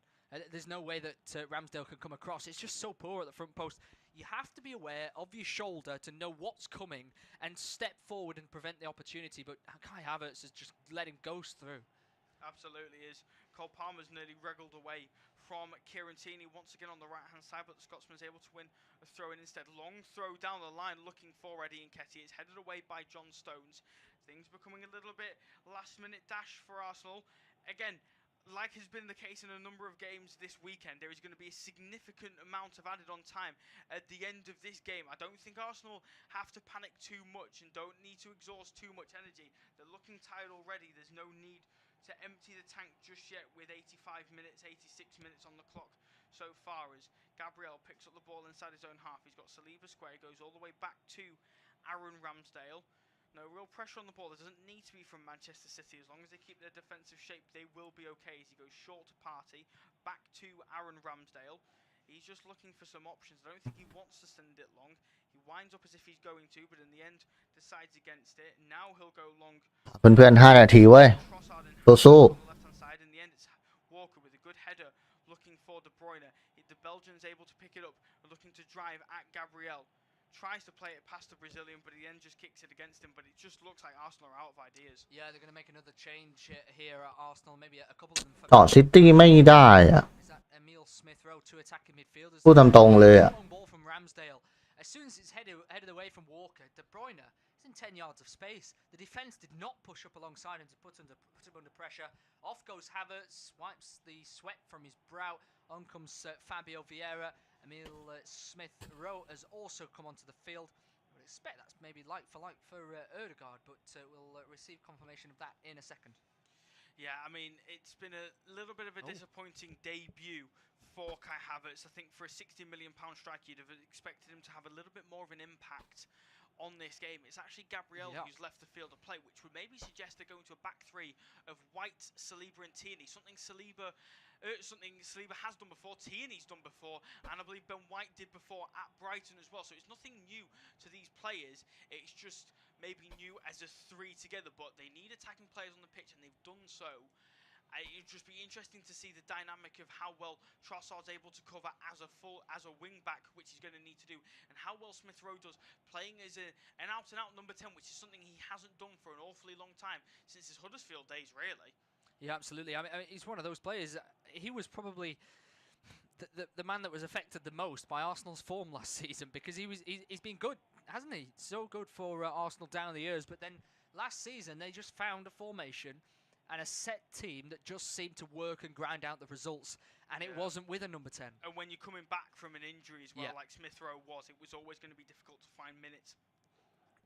Speaker 3: There's no way that Ramsdale can come across. It's just so poor at the front post. You have to be aware of your shoulder to know what's coming and step forward and prevent the opportunity. But Kai Havertz has just let him ghost through.
Speaker 2: Absolutely is. Cole Palmer's nearly wriggled away from Kieran Tierney once again on the right-hand side, but the Scotsman's able to win a throw-in instead. Long throw down the line looking for Eddie Nketiah. It's headed away by John Stones. Things becoming a little bit last-minute dash for Arsenal. Again, like has been the case in a number of games this weekend, there is going to be a significant amount of added on time at the end of this game. I don't think Arsenal have to panic too much and don't need to exhaust too much energy. They're looking tired already. There's no need to empty the tank just yet with 85 minutes, 86 minutes on the clock so far as Gabriel picks up the ball inside his own half. He's got Saliba square, goes all the way back to Aaron Ramsdale. No real pressure on the ball. There doesn't need to be from Manchester City. As long as they keep their defensive shape, they will be okay. As he goes short to Partey, back to Aaron Ramsdale. He's just looking for some options. I don't think he wants to send it long. He winds up as if he's going to, but in the end decides against it. Now he'll go long.
Speaker 4: เพื่อนๆ5 นาทีเว้ยสู้
Speaker 2: left-hand side. In the end, it's Walker with a good header looking for De Bruyne. The Belgian's able to pick it up, looking to drive at Gabriel. Tries to play it past the Brazilian, but he then just kicks it against him. But it just looks like Arsenal are out of ideas.
Speaker 3: Yeah, they're going to make another change here at Arsenal. Maybe a couple of them.
Speaker 4: ต่อซิตี้ไม่ได้อะ
Speaker 3: Is that Emil Smith Rowe to attacking midfielders?
Speaker 4: พูดตามตรงเลยอะ
Speaker 3: Long ball from Ramsdale. As soon as it's headed away from Walker, De Bruyne is in 10 yards of space. The defence did not push up alongside him to put him under pressure. Off goes Havertz, wipes the sweat from his brow. On comes Fabio Vieira. Emil Smith Rowe has also come onto the field. I would expect that's maybe like for Ødegaard, but we'll receive confirmation of that in a second.
Speaker 2: Yeah, I mean, it's been a little bit of a disappointing debut for Kai Havertz. I think for a £60 million strike, you'd have expected him to have a little bit more of an impact on this game. It's actually Gabriel who's left the field of play, which would maybe suggest they're going to a back three of White, Saliba and Tierney. Something Saliba has done before, Tierney's done before, and I believe Ben White did before at Brighton as well. So it's nothing new to these players. It's just maybe new as a three together, but they need attacking players on the pitch, and they've done so. It'd just be interesting to see the dynamic of how well Trossard's able to cover as a wing back, which he's going to need to do, and how well Smith Rowe does playing as an out-and-out number 10, which is something he hasn't done for an awfully long time, since his Huddersfield days, really.
Speaker 3: Yeah, absolutely. I mean, he's one of those players. He was probably the man that was affected the most by Arsenal's form last season, because he's been good, hasn't he? So good for Arsenal down the years, but then last season they just found a formation and a set team that just seemed to work and grind out the results, and it wasn't with a number 10.
Speaker 2: And when you're coming back from an injury as well, like Smith Rowe was, it was always going to be difficult to find minutes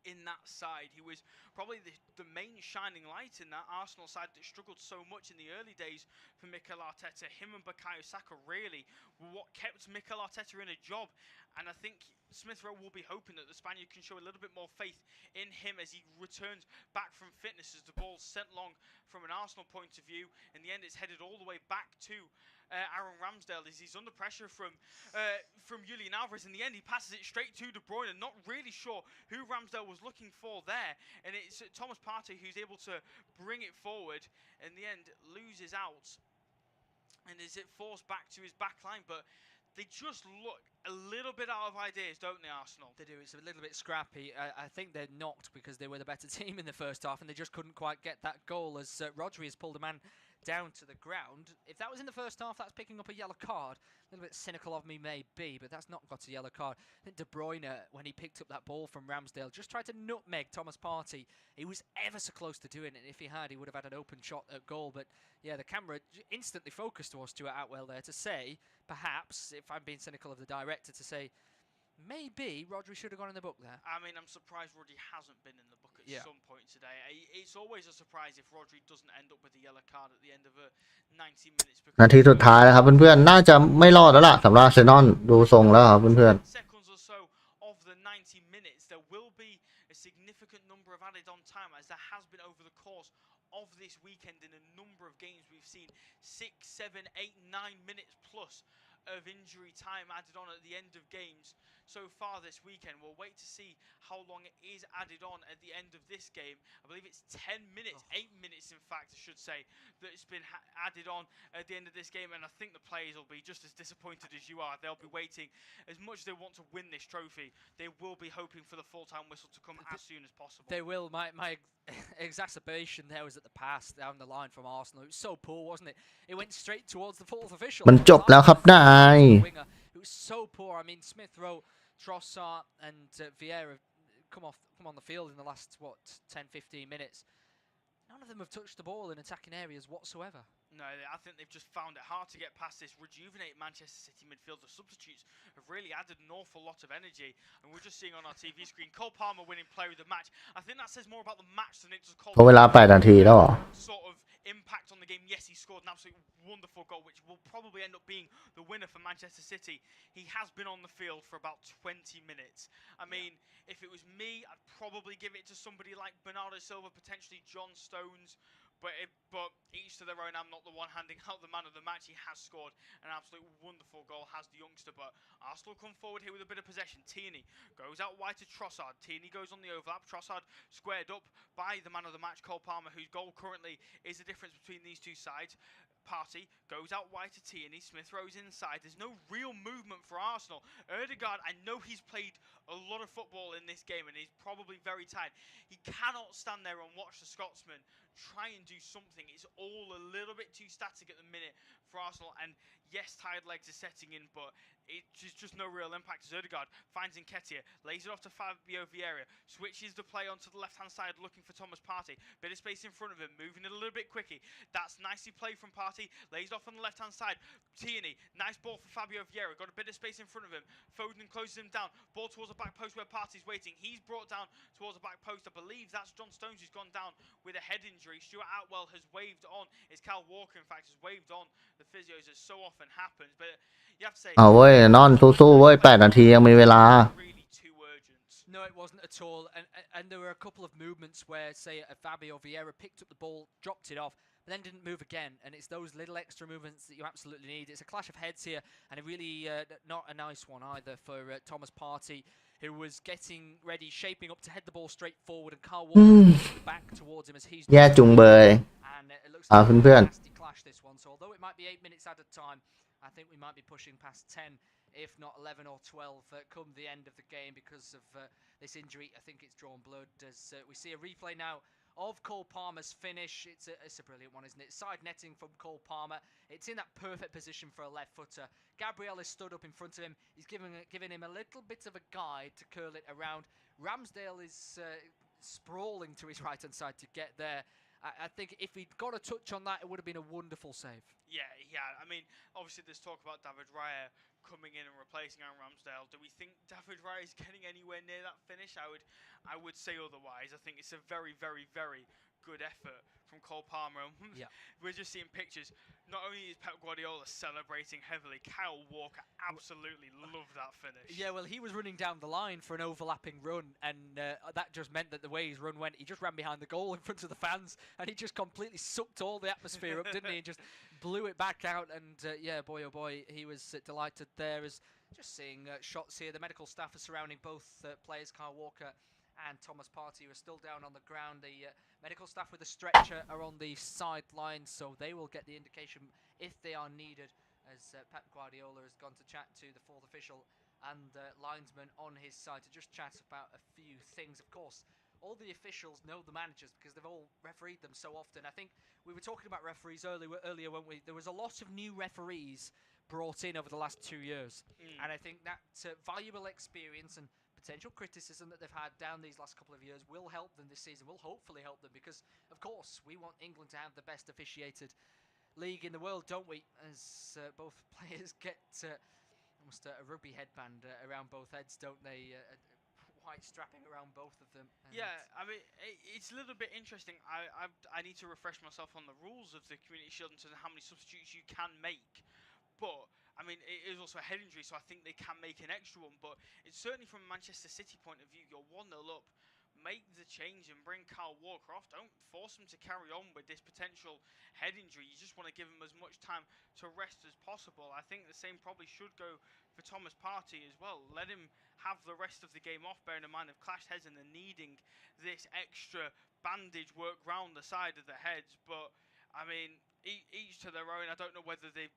Speaker 2: in that side. He was probably the main shining light in that Arsenal side that struggled so much in the early days for Mikel Arteta. Him and Bukayo Saka really were what kept Mikel Arteta in a job, and I think Smith Rowe will be hoping that the Spaniard can show a little bit more faith in him as he returns back from fitness, as the ball's sent long from an Arsenal point of view. In the end, it's headed all the way back to Aaron Ramsdale as he's under pressure from Julian Alvarez. In the end, he passes it straight to De Bruyne, not really sure who Ramsdale was looking for there, and it's Thomas Partey who's able to bring it forward. In the end, loses out, and as it falls back to his back line, but they just look a little bit out of ideas, don't they, Arsenal?
Speaker 3: They do. It's a little bit scrappy. I think they're knocked because they were the better team in the first half, and they just couldn't quite get that goal as Rodri has pulled a man down to the ground. If that was in the first half, that's picking up a yellow card. A little bit cynical of me, maybe, but that's not got a yellow card. I think De Bruyne, when he picked up that ball from Ramsdale, just tried to nutmeg Thomas Partey. He was ever so close to doing it. If he had, he would have had an open shot at goal. But yeah, the camera instantly focused towards Stuart Atwell there to say, perhaps, if I'm being cynical of the director, to say, maybe Rodri should have gone in the book there.
Speaker 2: I mean, I'm surprised Rodri hasn't been in the book at some point today. It's always a surprise if Rodri doesn't end up with a yellow card at the end of 90 minutes.
Speaker 4: นาทีสุดท้ายแล้วครับเพื่อนๆน่าจะไม่รอดแล้วล่ะสำหรับอาร์เซนอลดูทรงแล้วครับเพื่อน
Speaker 2: seconds or so of the 90 minutes, there will be a significant number of added on time, as there has been over the course of this weekend in a number of games. We've seen 6, 7, 8, 9 minutes plus of injury time added on at the end of games so far this weekend. We'll wait to see how long it is added on at the end of this game. I believe it's 10 minutes, 8 minutes in fact I should say, that it's been added on at the end of this game, and I think the players will be just as disappointed as you are. They'll be waiting. As much as they want to win this trophy, they will be hoping for the full-time whistle to come as soon as possible.
Speaker 3: They will. My exacerbation there was at the pass down the line from Arsenal. It was so poor, wasn't it? It went straight towards the fourth official.
Speaker 4: มันจบแล้วครับนาย
Speaker 3: It was so poor. I mean, Smith Rowe, Trossard and Vieira come on the field in the last 10-15 minutes. None of them have touched the ball in attacking areas whatsoever.
Speaker 2: No, I think they've just found it hard to get past this rejuvenate Manchester City midfield. The substitutes have really added an awful lot of energy, and we're just seeing on our TV screen Cole Palmer winning player of the match. I think that says more about the match than it does Cole
Speaker 4: เพราะเวลา8นาทีแล้วเหรอ
Speaker 2: sort of impact on the game. Yes, he scored an absolutely wonderful goal, which will probably end up being the winner for Manchester City. He has been on the field for about 20 minutes. I mean, if it was me, I'd probably give it to somebody like Bernardo Silva, potentially John Stones. But each to their own. I'm not the one handing out the man of the match. He has scored an absolute wonderful goal, has the youngster. But Arsenal come forward here with a bit of possession. Tierney goes out wide to Trossard. Tierney goes on the overlap. Trossard squared up by the man of the match, Cole Palmer, whose goal currently is the difference between these two sides. Partey goes out wide to Tierney. Smith Rowe's inside. There's no real movement for Arsenal. Ødegaard, I know he's played a lot of football in this game and he's probably very tired. He cannot stand there and watch the Scotsman try and do something. It's all a little bit too static at the minute for Arsenal, and yes, tired legs are setting in, but it's just no real impact as Ødegaard finds Nketiah, lays it off to Fabio Vieira, switches the play onto the left-hand side looking for Thomas Partey. Bit of space in front of him, moving it a little bit quickly. That's nicely played from Partey, lays off on the left-hand side. Tierney, nice ball for Fabio Vieira, got a bit of space in front of him. Foden closes him down, ball towards the back post where Partey's waiting. He's brought down towards the back post. I believe that's John Stones who's gone down with a head injury. Stuart Atwell has waved on. It's Cal Walker, in fact, has waved on the physios, as so often happens. But you have to say,
Speaker 4: เอาเว้ยนอนสู้ๆเว้ย8นาทียังมีเวลา
Speaker 2: really too urgent.
Speaker 3: No, it wasn't at all. And there were a couple of movements where, say, Fabio Vieira picked up the ball, dropped it off, but then didn't move again. And it's those little extra movements that you absolutely need. It's a clash of heads here, and a really not a nice one either for Thomas Partey, who was getting ready, shaping up to head the ball straight forward, and Carl Walker back towards him as he's
Speaker 4: แย่จุงเบย
Speaker 3: and it looks like a
Speaker 4: เพื่อน
Speaker 3: nasty clash this one. So although it might be 8 minutes at a time, I think we might be pushing past 10, if not 11 or 12, come the end of the game because of this injury. I think it's drawn blood as we see a replay now of Cole Palmer's finish. It's a brilliant one, isn't it? Side netting from Cole Palmer. It's in that perfect position for a left footer. Gabriel is stood up in front of him. He's giving him a little bit of a guide to curl it around. Ramsdale is sprawling to his right hand side to get there. I think if he'd got a touch on that, it would have been a wonderful save.
Speaker 2: Yeah. I mean, obviously there's talk about David Raya coming in and replacing Aaron Ramsdale. Do we think David Raya is getting anywhere near that finish? I would say otherwise. I think it's a very, very, very good effort from Cole Palmer. Yeah. We're just seeing pictures. Not only is Pep Guardiola celebrating heavily, Kyle Walker absolutely loved that finish.
Speaker 1: Yeah, well, he was running down the line for an overlapping run, and that just meant that the way his run went, he just ran behind the goal in front of the fans, and he just completely sucked all the atmosphere up, didn't he? And just blew it back out, and yeah, boy, oh boy, he was delighted there. As just seeing shots here, the medical staff are surrounding both players, Kyle Walker and Thomas Partey, who are still down on the ground. The medical staff with a stretcher are on the sidelines, so they will get the indication if they are needed, as Pep Guardiola has gone to chat to the fourth official and linesman on his side to just chat about a few things. Of course, all the officials know the managers because they've all refereed them so often. I think we were talking about referees earlier, weren't we? There was a lot of new referees brought in over the last 2 years, and I think that valuable experience and potential criticism that they've had down these last couple of years will help them this season, will hopefully help them, because of course we want England to have the best officiated league in the world, don't we? As both players get almost a rugby headband around both heads, don't they? White strapping around both of them.
Speaker 2: Yeah, I mean, it's a little bit interesting. I need to refresh myself on the rules of the Community Shield and how many substitutes you can make, but I mean, it is also a head injury, so I think they can make an extra one. But it's certainly from a Manchester City point of view, you're 1-0 up. Make the change and bring Kyle Walker off. Don't force him to carry on with this potential head injury. You just want to give him as much time to rest as possible. I think the same probably should go for Thomas Partey as well. Let him have the rest of the game off, bearing in mind they've clashed heads and they're needing this extra bandage work round the side of the heads. But I mean, each to their own. I don't know whether they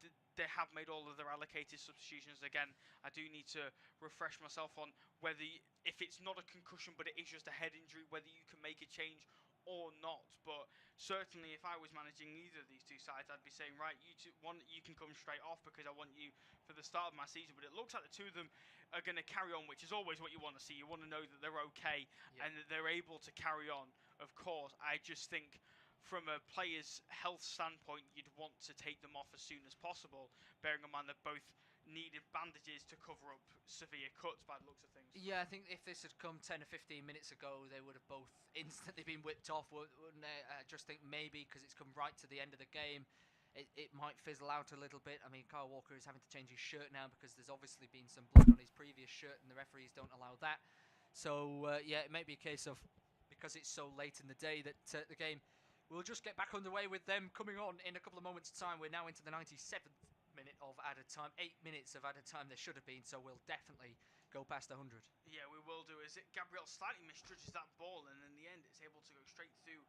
Speaker 2: have made all of their allocated substitutions. Again, I do need to refresh myself on whether, if it's not a concussion but it is just a head injury, whether you can make a change or not. But certainly if I was managing either of these two sides, I'd be saying, right, you can come straight off because I want you for the start of my season. But it looks like the two of them are going to carry on, which is always what you want to see. You want to know that they're okay and that they're able to carry on. Of course, I just think from a player's health standpoint, you'd want to take them off as soon as possible, bearing in mind that both needed bandages to cover up severe cuts by the looks of things.
Speaker 1: Yeah, I think if this had come 10 or 15 minutes ago, they would have both instantly been whipped off, wouldn't they? I just think maybe because it's come right to the end of the game, it might fizzle out a little bit. I mean, Kyle Walker is having to change his shirt now because there's obviously been some blood on his previous shirt and the referees don't allow that. So, yeah, it may be a case of, because it's so late in the day, that the game we'll just get back underway with them coming on in a couple of moments' time. We're now into the 97th minute of added time. 8 minutes of added time there should have been, so we'll definitely go past 100.
Speaker 2: Yeah, we will do. Is it Gabriel slightly misjudges that ball, and in the end it's able to go straight through.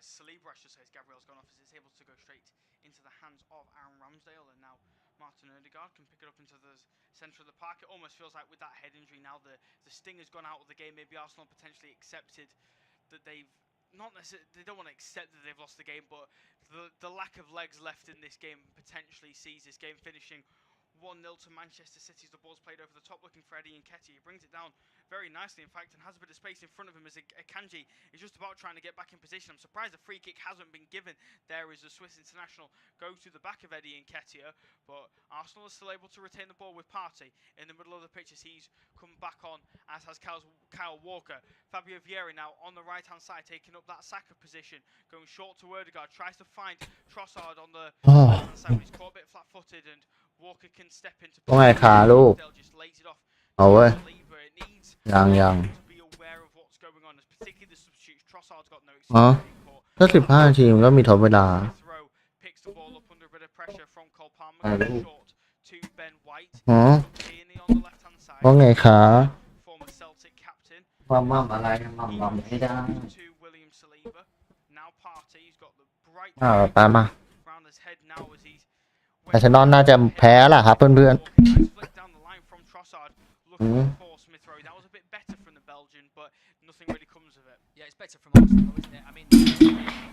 Speaker 2: Saliba, I should say, Gabriel's gone off, as it's able to go straight into the hands of Aaron Ramsdale, and now Martin Ødegaard can pick it up into the centre of the park. It almost feels like with that head injury now, the sting has gone out of the game. Maybe Arsenal potentially accepted that they've not necessarily, they don't want to accept that they've lost the game, but the lack of legs left in this game potentially sees this game finishing 1-0 to Manchester City as the ball's played over the top, looking for Eddie Nketiah. He brings it down very nicely, in fact, and has a bit of space in front of him as Akanji is just about trying to get back in position. I'm surprised the free kick hasn't been given there as the Swiss international goes to the back of Eddie Nketiah, but Arsenal is still able to retain the ball with Partey in the middle of the pitch as he's come back on, as has Kyle Walker. Fabio Vieira now on the right-hand side, taking up that Saka position, going short to Ødegaard, tries to find Trossard on the left-hand side, but he's caught a bit flat-footed, and Walker can step into
Speaker 4: They'll
Speaker 2: just lays it off.
Speaker 4: เอาเว้ย
Speaker 2: It needs
Speaker 4: ยัง
Speaker 2: to be aware of what's going on, particularly the substitutes. Trossard's got no
Speaker 4: อ๋อ
Speaker 2: excuse for
Speaker 4: ถ้า15 นาทีมันก็มีทดเวลา
Speaker 2: throw, picks the ball up under a bit of pressure from Cole Palmer, short to Ben White.
Speaker 4: อ๋อ
Speaker 2: Tierney on the left-hand side.
Speaker 4: ว่าไงคะ
Speaker 2: Former Celtic captain.
Speaker 4: มั่มอะไรมั่มไม่ได้
Speaker 2: To William Saliba. Now Partey, he's got the bright
Speaker 4: ไปมา
Speaker 2: round his head now as he's
Speaker 4: อาร์เซนอลน่าจะแพ้ล่ะครับเพื่อน
Speaker 2: flicked down the line from Trossard, looking for Smith Rowe. That was a bit better from the Belgian, but nothing really comes of it.
Speaker 1: Yeah, it's better from Arsenal, though, isn't it? I mean,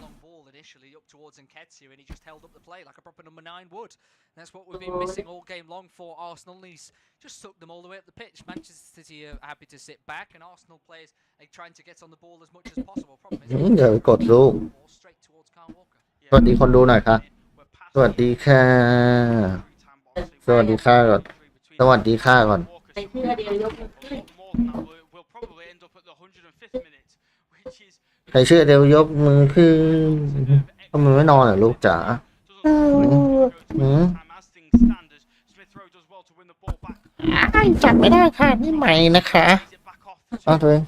Speaker 1: long ball initially up towards Nketiah, and he just held up the play like a proper number 9 would. And that's what we've been missing all game long for Arsenal. He's just sucked them all the way up the pitch. Manchester City are happy to sit back, and Arsenal players are trying to get on the ball as much as possible. Problem is,
Speaker 4: เดี๋ยวกดลูก
Speaker 1: ball straight towards Kyle Walker.
Speaker 4: สวัสดีคนดูหน่อยค่ะ สวัสดีค่ะ สวัสดีค่ะก่อน สวัสดีค่ะก่อน
Speaker 2: ใส่เสื้อเดียวยกมือขึ้น We'll probably end up at the 105th minute, which is
Speaker 4: ใครเชื่อเดี๋ยวยกมือขึ้นทำไมไม่นอนเหรอลูกจ๋าหืม จับไม่ได้ค่ะนี่ใหม่นะคะอ้าวตัวเอง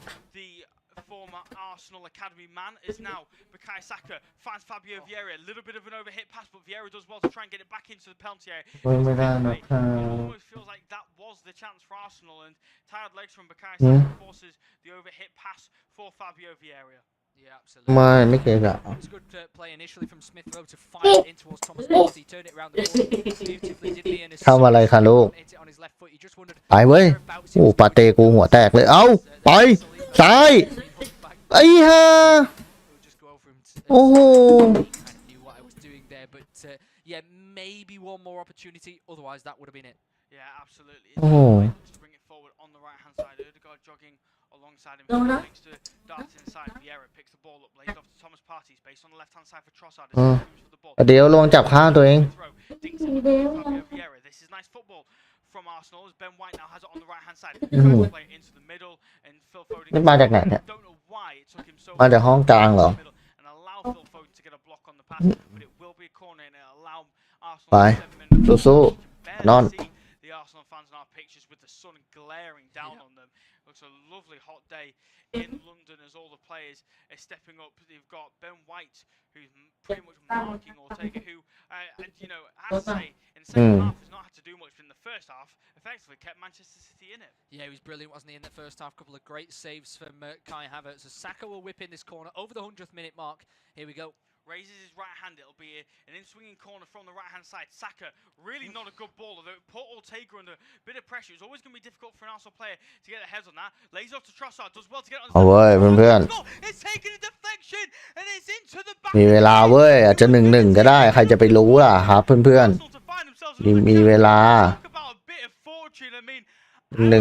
Speaker 2: former Arsenal academy man is now Bukayo Saka finds Fabio Vieira, a little bit of an overhit pass, but Vieira does well to try and get it back into the penalty area.
Speaker 4: ไม่ได้นะคะ
Speaker 2: It almost feels like that was the chance for Arsenal, and tired legs from Bukayo Saka forces the overhit pass for Fabio Vieira.
Speaker 1: Yeah, absolutely.
Speaker 4: ไม่เก่งอ่ะ
Speaker 1: It was good play initially from Smith Rowe to fire it in towards Thomas Partey. He turned it around the ball beautifully, didn't he? And as
Speaker 4: ทำอะไรคะลูก
Speaker 1: hit it on his left foot, he just wondered
Speaker 4: ไปเว้ย โอ้ปาเต้กูหัวแตกเลย เอ้า ไปซ้ายไอ้ห่า
Speaker 1: He'll just go over him.
Speaker 4: โอ้โห
Speaker 1: He kind of knew what I was doing there, but yeah, maybe one more opportunity. Otherwise, that would have been it.
Speaker 2: Yeah, absolutely.
Speaker 4: Oh.
Speaker 2: Looks to bring it forward on the right hand side. Odegaard jogging alongside him. Makes the darts inside. Vieira picks the ball up, lays off to Thomas Partey. Space on the left hand side for Trossard. For the ball.
Speaker 4: เดี๋ยวลงจับข้างตัวเอง
Speaker 2: Dinks it for Fabio Vieira. This is nice football from Arsenal as Ben White now has it on the right hand side. Tries to play it into the middle and Phil Foden.
Speaker 4: นี่มาจากไหนเนี่ย
Speaker 2: Don't know why it took him so
Speaker 4: มาจากห้องกลางเหรอ
Speaker 2: and allow Phil Foden to get a block on the pass, but it will be a corner and it'll allow Arsenal
Speaker 4: ไป สู้ๆนอน
Speaker 2: the Arsenal fans in our pictures with the sun glaring down on them. Looks a lovely hot day in London as all the players are stepping up. They've got Ben White, who's pretty much marking Ortega, who, and, you know, I have to say, in the second half has not had to do much, but in the first half, effectively kept Manchester City in it.
Speaker 1: Yeah, he was brilliant, wasn't he, in the first half? Couple of great saves from Kai Havertz. So Saka will whip in this corner over the 100th minute mark. Here we go.
Speaker 2: Raises his right hand. It'll be an in-swinging corner from the right-hand side. Saka, really not a good ball. Although it put Ortega under a bit of pressure. It's always going to be difficult for an Arsenal player to get their heads on that. Lays off to Trossard. Does well to get on.
Speaker 4: เอาเว้ยเพื่อน
Speaker 2: It's taken a deflection and it's into the back.
Speaker 4: ๆมีเวลาเว้ยอาจจะ1-1ก็ได้ใครจะไปรู้ล่ะครับเพื่อนๆมีเวลา
Speaker 2: Talk about a bit of fortune. I mean,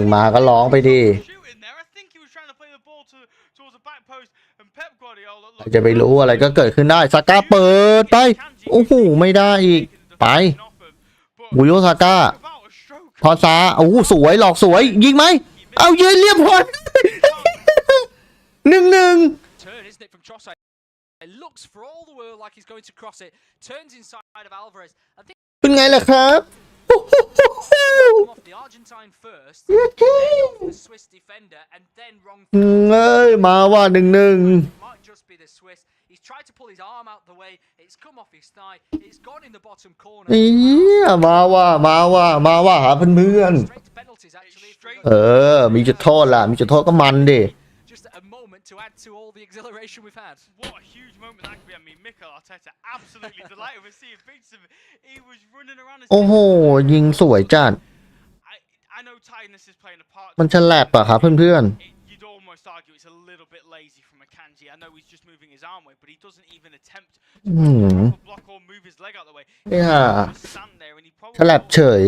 Speaker 4: 1มาก็ร้องไปดิ
Speaker 2: shooting there. I think he was trying to play the ball towards the back post and Pep Guardiola.
Speaker 4: ใครจะไปรู้อะไรก็เกิดขึ้นได้ซาก้าเปิดไปโอ้โหไม่ได้อีกไปบุโยซาก้าพอซาโอ้โหสวยหลอกสวยยิงไหมเอายืนเรียบร้อย 1-1
Speaker 1: Turn, isn't it, from Trossard? It looks for all the world like he's going to cross it. Turns inside of Alvarez. I think
Speaker 4: เป็นไงล่ะครับ
Speaker 1: come off the Argentine first, then off the Swiss defender, and then wrong.
Speaker 4: เอ้ยมาว่า1-1
Speaker 1: Might just be the Swiss. He's tried to pull his arm out the way. It's come off his thigh. It's gone in the bottom corner.
Speaker 4: เอี้ยมาว่าหาเพื่อน
Speaker 1: Straight to penalties, actually.
Speaker 4: มีจุดโทษล่ะมีจุดโทษก็มันดิ
Speaker 1: Just a moment to add to all the exhilaration we've had.
Speaker 2: What a huge moment that could be. I mean, Mikel Arteta absolutely delighted with seeing bits of it. He was running around.
Speaker 4: โอ้โหยิงสวยจัด
Speaker 2: I know tiredness is playing a part.
Speaker 4: มันฉลับป่ะครับเพื่อน
Speaker 2: You'd almost argue it's a little bit lazy from Akanji. I know he's just moving his arm away, but he doesn't even attempt to block or move his leg out the way.
Speaker 4: ๆเนี่ย
Speaker 2: Just stand there, and he
Speaker 4: ฉ
Speaker 2: probably
Speaker 4: ลับเฉย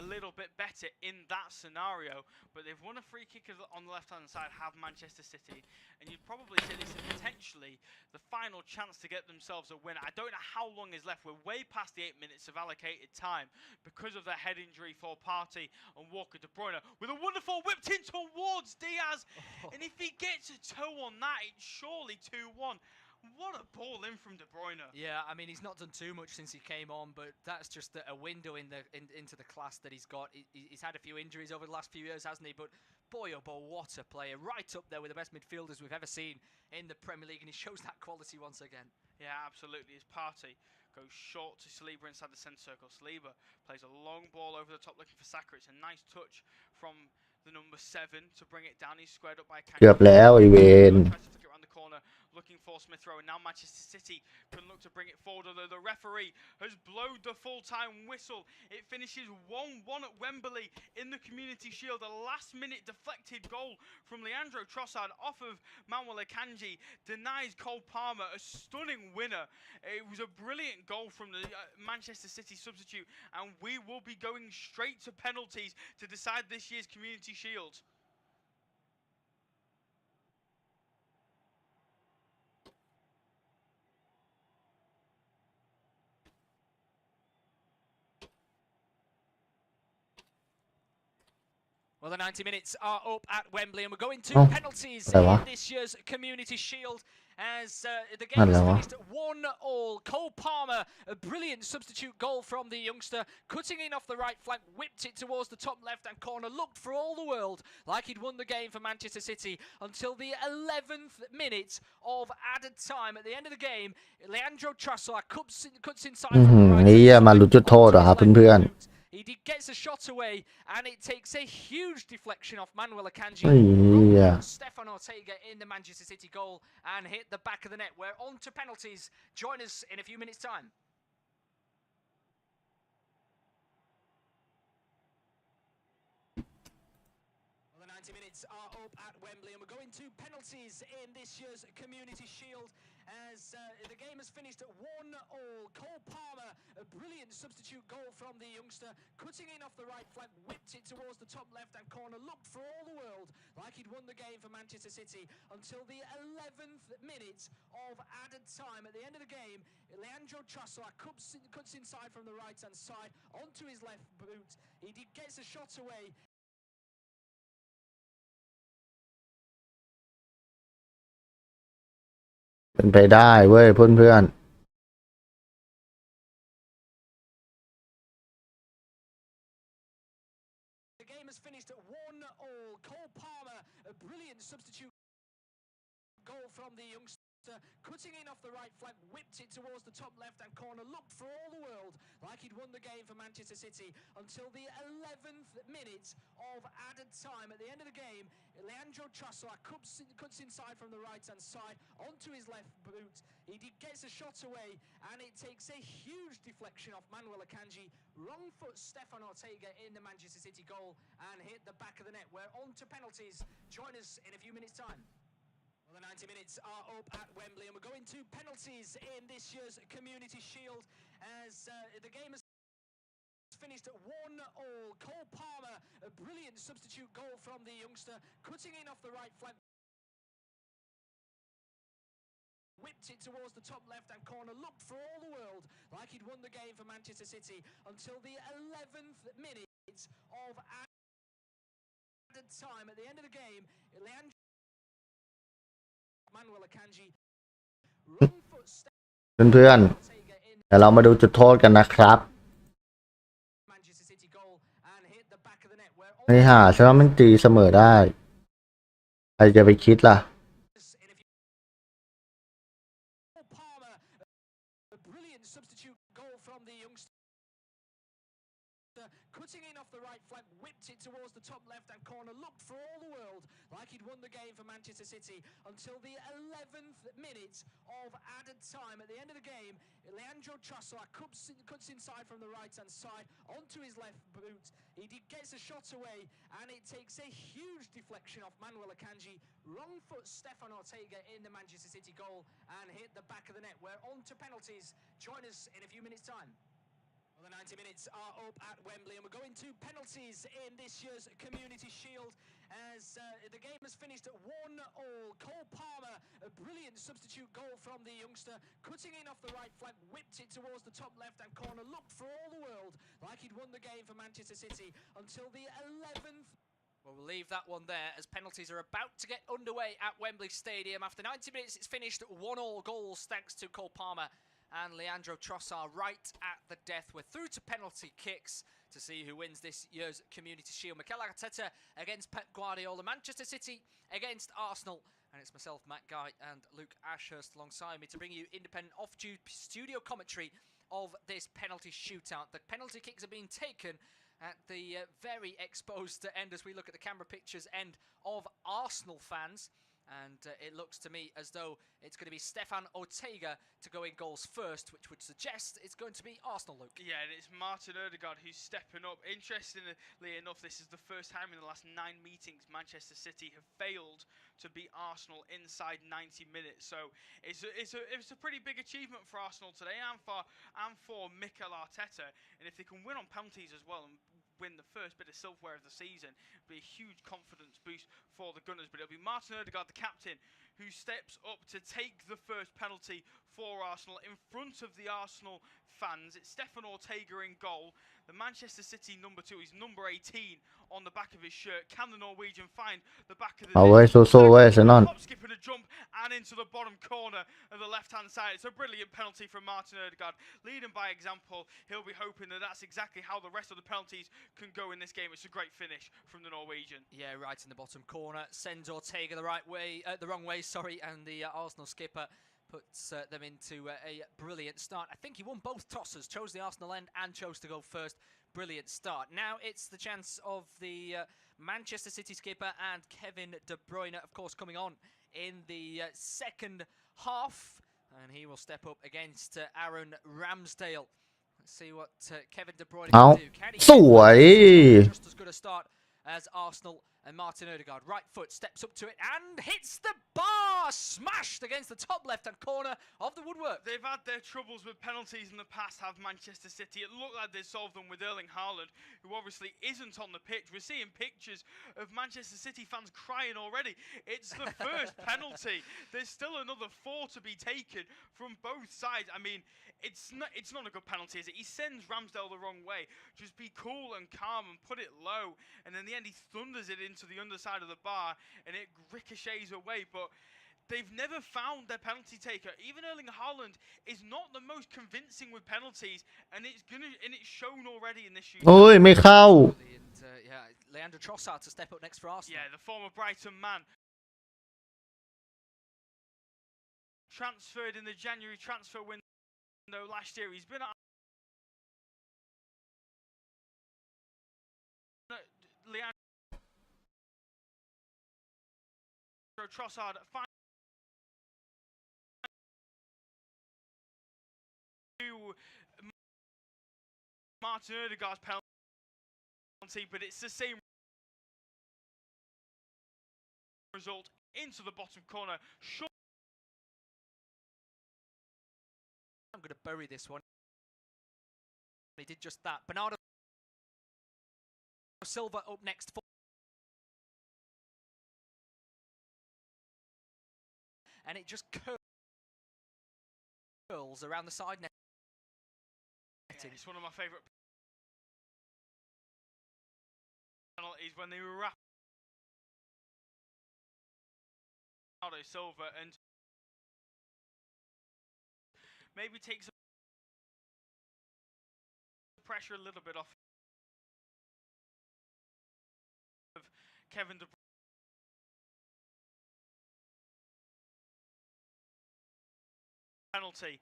Speaker 2: a little bit better in that scenario. But they've won a free kick on the left-hand side, have Manchester City, and you'd probably say this is potentially the final chance to get themselves a win. I don't know how long is left. We're way past the 8 minutes of allocated time because of the head injury for Partey and Walker De Bruyne. With a wonderful whipped in towards Diaz, and if he gets a toe on that, it's surely 2-1. What a ball in from De Bruyne.
Speaker 1: Yeah, I mean, he's not done too much since he came on, but that's just a window into the class that he's got. He's had a few injuries over the last few years, hasn't he? But boy, oh boy, what a player. Right up there with the best midfielders we've ever seen in the Premier League, and he shows that quality once again.
Speaker 2: Yeah, absolutely. His Partey goes short to Saliba inside the centre circle. Saliba plays a long ball over the top looking for Saka. It's a nice touch from the number 7 to bring it down. He's squared up by Kane.
Speaker 4: เกือบแล้วไอเวน
Speaker 2: Tries to flick it around the corner, looking for Smith Rowe, and now Manchester City can look to bring it forward. Although the referee has blown the full-time whistle, it finishes 1-1 at Wembley in the Community Shield. A last-minute deflected goal from Leandro Trossard off of Manuel Akanji denies Cole Palmer a stunning winner. It was a brilliant goal from the Manchester City substitute, and we will be going straight to penalties to decide this year's Community Shield.
Speaker 1: Well, the 90 minutes are up at Wembley, and we're going to
Speaker 4: Oh,
Speaker 1: penalties
Speaker 4: there
Speaker 1: in
Speaker 4: we are.
Speaker 1: this year's Community Shield. As the game is finished 1-1. Cole Palmer, a brilliant substitute goal from the youngster, cutting in off the right flank, whipped it towards the top left-hand corner, looked for all the world like he'd won the game for Manchester City until the 11th minute of added time. At the end of the game, Leandro Trossard cuts inside from the right
Speaker 4: นี่มาลุ้นจุดโทษเหรอครับเพื่อน
Speaker 1: He gets a shot away, and it takes a huge deflection off Manuel Akanji.
Speaker 4: ๆนี่
Speaker 1: Stefan Ortega in the Manchester City goal and hit the back of the net. We're on to penalties. Join us in a few minutes' time. Well, the 90 minutes are up at Wembley, and we're going to penalties in this year's Community Shield. As the game has finished at 1-1. Cole Palmer, a brilliant substitute goal from the youngster, cutting in off the right flank, whipped it towards the top left-hand corner, looked for all the world like he'd won the game for Manchester City until the 11th minute of added time. At the end of the game, Leandro Trossard cuts inside from the right-hand side onto his left boot. He gets a shot away.
Speaker 4: เป็นไปได้เว้ยเพื่อน
Speaker 1: The game has finished at 1-1. Cole Palmer, a brilliant substitute goal from the youngster, cutting in off the right flank, whipped it towards the top left-hand corner, looked for all the world like he'd won the game for Manchester City until the 11th minute of added time. At the end of the game, Leandro Trossard cuts inside from the right-hand side onto his left boot. He gets a shot away, and it takes a huge deflection off Manuel Akanji. Wrong foot Stefan Ortega in the Manchester City goal and hit the back of the net. We're on to penalties. Join us in a few minutes' time. Well, the 90 minutes are up at Wembley, and we're going to penalties in this year's Community Shield. As the game has finished at 1-1. Cole Palmer, a brilliant substitute goal from the youngster, cutting in off the right flank, whipped it towards the top left-hand corner, looked for all the world like he'd won the game for Manchester City until the 11th minute of added time. At the end of the game, Leandro Manuel Akanji, wrong foot
Speaker 4: ๆเพื่อนๆเดี๋ยวเรามาดูจุดโทษกันนะครับ
Speaker 1: Manchester City goal and hit the back of the net. Where
Speaker 4: ไอ้ห่าฉันว่ามันตีเสมอได้ใครจะไปคิดล่ะ
Speaker 1: Palmer, a brilliant substitute goal from the youngster, cutting in off the right flank, whipped it towards the top left-hand corner, looked for all the world like he'd won the game for Manchester City until the 11th minute of added time. At the end of the game, Leandro Trossard cuts inside from the right-hand side onto his left boot. He gets a shot away, and it takes a huge deflection off Manuel Akanji. Wrong foot Stefan Ortega in the Manchester City goal and hit the back of the net. We're on to penalties. Join us in a few minutes' time. Well, the 90 minutes are up at Wembley, and we're going to penalties in this year's Community Shield. As the game has finished at 1-1. Cole Palmer, a brilliant substitute goal from the youngster, cutting in off the right flank, whipped it towards the top left-hand corner, looked for all the world like he'd won the game for Manchester City until the 11th. Well, we'll leave that one there as penalties are about to get underway at Wembley Stadium. After 90 minutes, it's finished 1-1 goals thanks to Cole Palmer and Leandro Trossard right at the death. We're through to penalty kicks to see who wins this year's Community Shield. Mikel Arteta against Pep Guardiola, Manchester City against Arsenal. And it's myself, Matt Guy, and Luke Ashurst alongside me to bring you independent off-studio commentary of this penalty shootout. The penalty kicks are being taken at the very exposed end, as we look at the camera pictures, end of Arsenal fans. And it looks to me as though it's going to be Stefan Ortega to go in goals first, which would suggest it's going to be Arsenal, Luke.
Speaker 2: Yeah, and it's Martin Ødegaard who's stepping up. Interestingly enough, this is the first time in the last 9 meetings Manchester City have failed to beat Arsenal inside 90 minutes. So it's a pretty big achievement for Arsenal today and for Mikel Arteta. And if they can win on penalties as well, and win the first bit of silverware of the season. It'll be a huge confidence boost for the Gunners, but it'll be Martin Ødegaard, the captain, who steps up to take the first penalty for Arsenal in front of the Arsenal fans. It's Stefan Ortega in goal. The Manchester City number 2 is number 18 on the back of his shirt. Can the Norwegian find the back of the
Speaker 4: เอาเว้ยสู้ๆเว้ยเซนอน
Speaker 2: Hop, skip and a jump and into the bottom corner of the left-hand side. It's a brilliant penalty from Martin Ødegaard. Leading by example, he'll be hoping that that's exactly how the rest of the penalties can go in this game. It's a great finish from the Norwegian.
Speaker 3: Yeah, right in the bottom corner. Sends Ortega the wrong way, and the Arsenal skipper puts them into a brilliant start. I think he won both tosses, chose the Arsenal end and chose to go first. Brilliant start. Now it's the chance of the Manchester City skipper and Kevin De Bruyne, of course, coming on in the second half. And he will step up against Aaron Ramsdale. Let's see what Kevin De Bruyne can do. Can he
Speaker 4: สวย
Speaker 3: just as good a start as Arsenal and Martin Ødegaard. Right foot steps up to it and hits the bar! Smashed against the top left-hand corner of the woodwork.
Speaker 2: They've had their troubles with penalties in the past, have Manchester City. It looked like they solved them with Erling Haaland, who obviously isn't on the pitch. We're seeing pictures of Manchester City fans crying already. It's the first penalty. There's still another 4 to be taken from both sides. I mean, it's not a good penalty, is it? He sends Ramsdale the wrong way. Just be cool and calm and put it low. And in the end, he thunders it into the underside of the bar and it ricochets away. But they've never found their penalty taker. Even Erling Haaland is not the most convincing with penalties, and it's shown already in this shootout.
Speaker 4: โอ้ยไม่เข้า
Speaker 3: Yeah, Leandro Trossard to step up next for Arsenal.
Speaker 2: Yeah, the former Brighton man transferred in the January transfer window last year. He's been at Leandro Trossard Martin Ødegaard's penalty, but it's the same result into the bottom corner. Sure.
Speaker 3: I'm going to bury this one. He did just that. Bernardo Silva up next for, and it just curls around the side net.
Speaker 2: Yeah, it's one of my favourite penalties when they wrap Bernardo Silva and maybe takes the pressure a little bit off of Kevin De Bruyne. Penalty.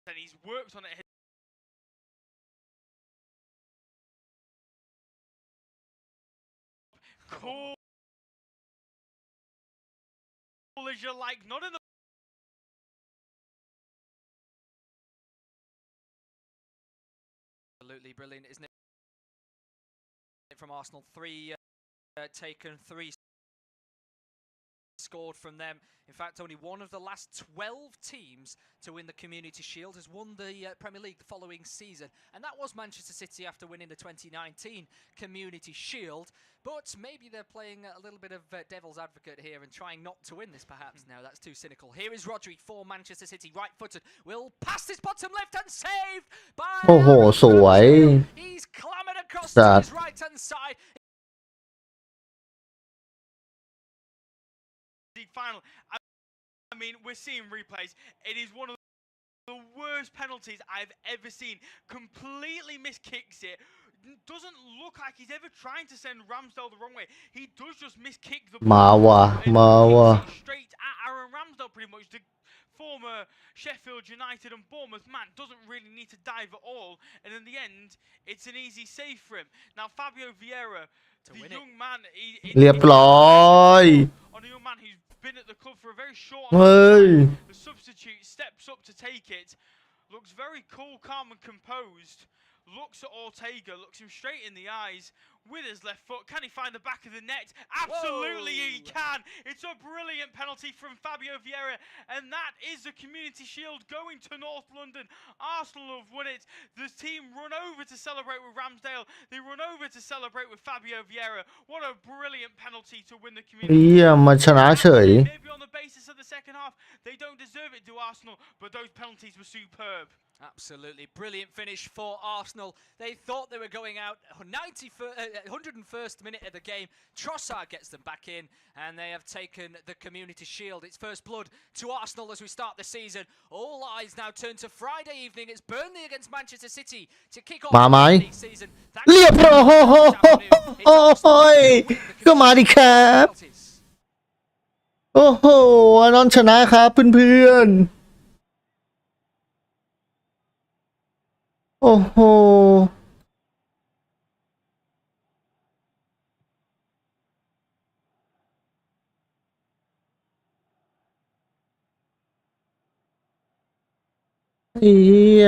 Speaker 2: And he's worked on it. Cool as you like, not in the
Speaker 3: absolutely brilliant, isn't it? From Arsenal, 3 taken, 3 scored from them. In fact, only one of the last 12 teams to win the Community Shield has won the Premier League the following season, and that was Manchester City after winning the 2019 Community Shield. But maybe they're playing a little bit of devil's advocate here and trying not to win this perhaps. No, that's too cynical. Here is Rodri for Manchester City, right-footed, will pass this bottom left and saved by
Speaker 4: โอ้โหสวย
Speaker 3: He's clambered across to his right-hand side.
Speaker 2: Final. I mean, we're seeing replays. It is one of the worst penalties I've ever seen. Completely miskicks it. Doesn't look like he's ever trying to send Ramsdale the wrong way. He does just miskick the ball.
Speaker 4: มาว่ะมาว่ะ
Speaker 2: Straight at Aaron Ramsdale, pretty much. The former Sheffield United and Bournemouth man doesn't really need to dive at all. And in the end, it's an easy save for him. Now, Fabio Vieira, the young man,
Speaker 4: เรียบร้อย
Speaker 2: on a young man who's been at the club for a very short
Speaker 4: เฮ้ย
Speaker 2: time. The substitute steps up to take it. Looks very cool, calm and composed. looks at Ortega, looks him straight in the eyes with his left foot. Can he find the back of the net? Absolutely he can. It's a brilliant penalty from Fabio Vieira, and that is the Community Shield going to North London. Arsenal have won it. The team run over to celebrate with Ramsdale. They run over to celebrate with Fabio Vieira. What a brilliant penalty to win the Community Shield.
Speaker 4: เยี่ยมมาชนะเฉย
Speaker 2: Maybe on the basis of the second half, they don't deserve it, do Arsenal, but those penalties were superb.
Speaker 1: Absolutely brilliant finish for Arsenal. They thought they were going out 101st minute of the game. Trossard gets them back in, and they have taken the Community Shield. It's first blood to Arsenal as we start the season. All eyes now turn to Friday evening. It's Burnley against Manchester City to kick off the season.
Speaker 4: เรียบร้อยก็มาดิครับโอ้โหอานนท์ชนะครับเพื่อนๆโอ้โหเฮีย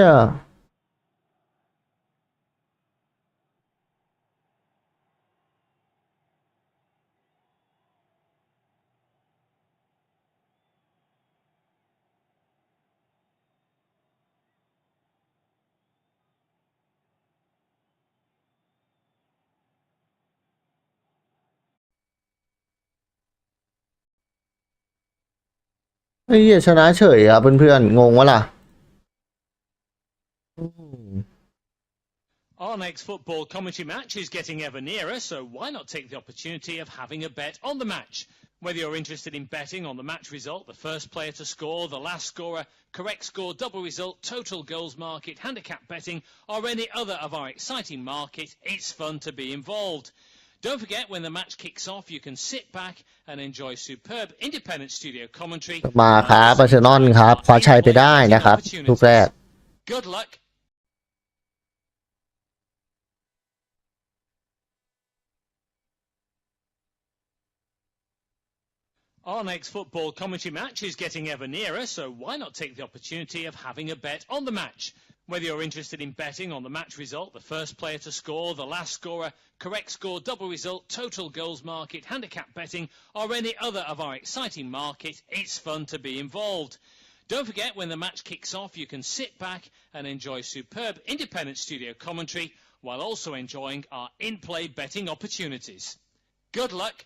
Speaker 4: ไอ้เหี้ยชนะเฉยอ่ะเพื่อนๆงงวะล่ะ
Speaker 5: Our next football commentary match is getting ever nearer, so why not take the opportunity of having a bet on the match? Whether you're interested in betting on the match result, the first player to score, the last scorer, correct score, double result, total goals market, handicap betting, or any other of our exciting market, it's fun to be involved. Don't forget, when the match kicks off, you can sit back and enjoy superb independent studio commentary.
Speaker 4: มาครับอาร์เซนอลครับคว้าชัยไปได้นะครับลูกแรก
Speaker 5: Good luck. Our next football commentary match is getting ever nearer, so why not take the opportunity of having a bet on the match? Whether you're interested in betting on the match result, the first player to score, the last scorer, correct score, double result, total goals market, handicap betting, or any other of our exciting market, it's fun to be involved. Don't forget, when the match kicks off, you can sit back and enjoy superb independent studio commentary while also enjoying our in-play betting opportunities. Good luck.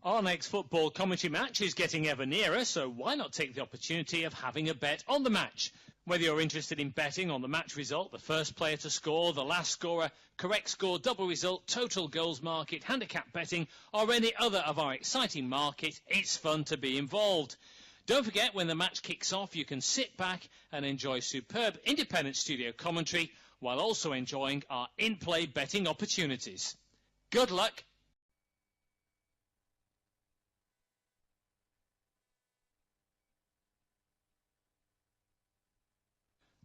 Speaker 5: Our next football commentary match is getting ever nearer, so why not take the opportunity of having a bet on the match? Whether you're interested in betting on the match result, the first player to score, the last scorer, correct score, double result, total goals market, handicap betting, or any other of our exciting market, it's fun to be involved. Don't forget, when the match kicks off, you can sit back and enjoy superb independent studio commentary while also enjoying our in-play betting opportunities. Good luck.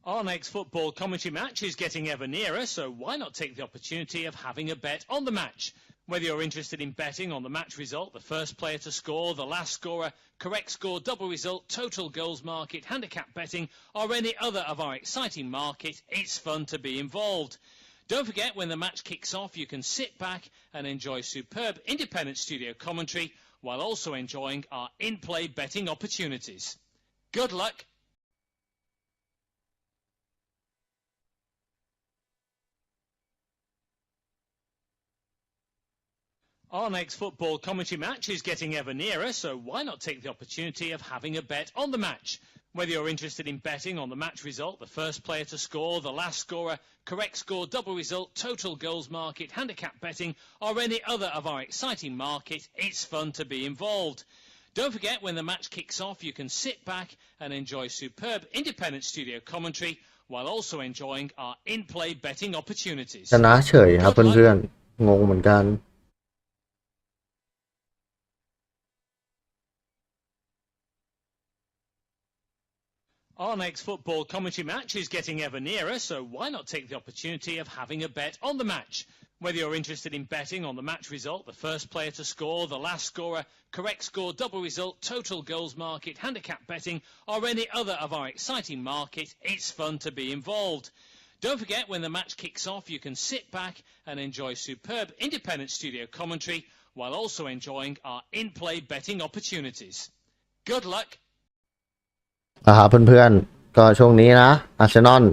Speaker 5: Our next football commentary match is getting ever nearer, so why not take the opportunity of having a bet on the match? Whether you're interested in betting on the match result, the first player to score, the last scorer, correct score, double result, total goals market, handicap betting, or any other of our exciting market, it's fun to be involved. Don't forget, when the match kicks off, you can sit back and enjoy superb independent studio commentary while also enjoying our in-play betting opportunities. Good luck. Our next football commentary match is getting ever nearer, so why not take the opportunity of having a bet on the match? Whether you're interested in betting on the match result, the first player to score, the last scorer, correct score, double result, total goals market, handicap betting, or any other of our exciting market, it's fun to be involved. Don't forget, when the match kicks off, you can sit back and enjoy superb independent studio commentary while also enjoying our in-play betting opportunities.
Speaker 4: ชนะเฉยครับเพื่อนๆงงเหมือนกัน
Speaker 5: Our next football commentary match is getting ever nearer, so why not take the opportunity of having a bet on the match? Whether you're interested in betting on the match result, the first player to score, the last scorer, correct score, double result, total goals market, handicap betting, or any other of our exciting market, it's fun to be involved. Don't forget, when the match kicks off, you can sit back and enjoy superb independent studio commentary while also enjoying our in-play betting opportunities. Good luck.
Speaker 4: นะครับเพื่อนๆก็ช่วงนี้นะอาร์เซนอล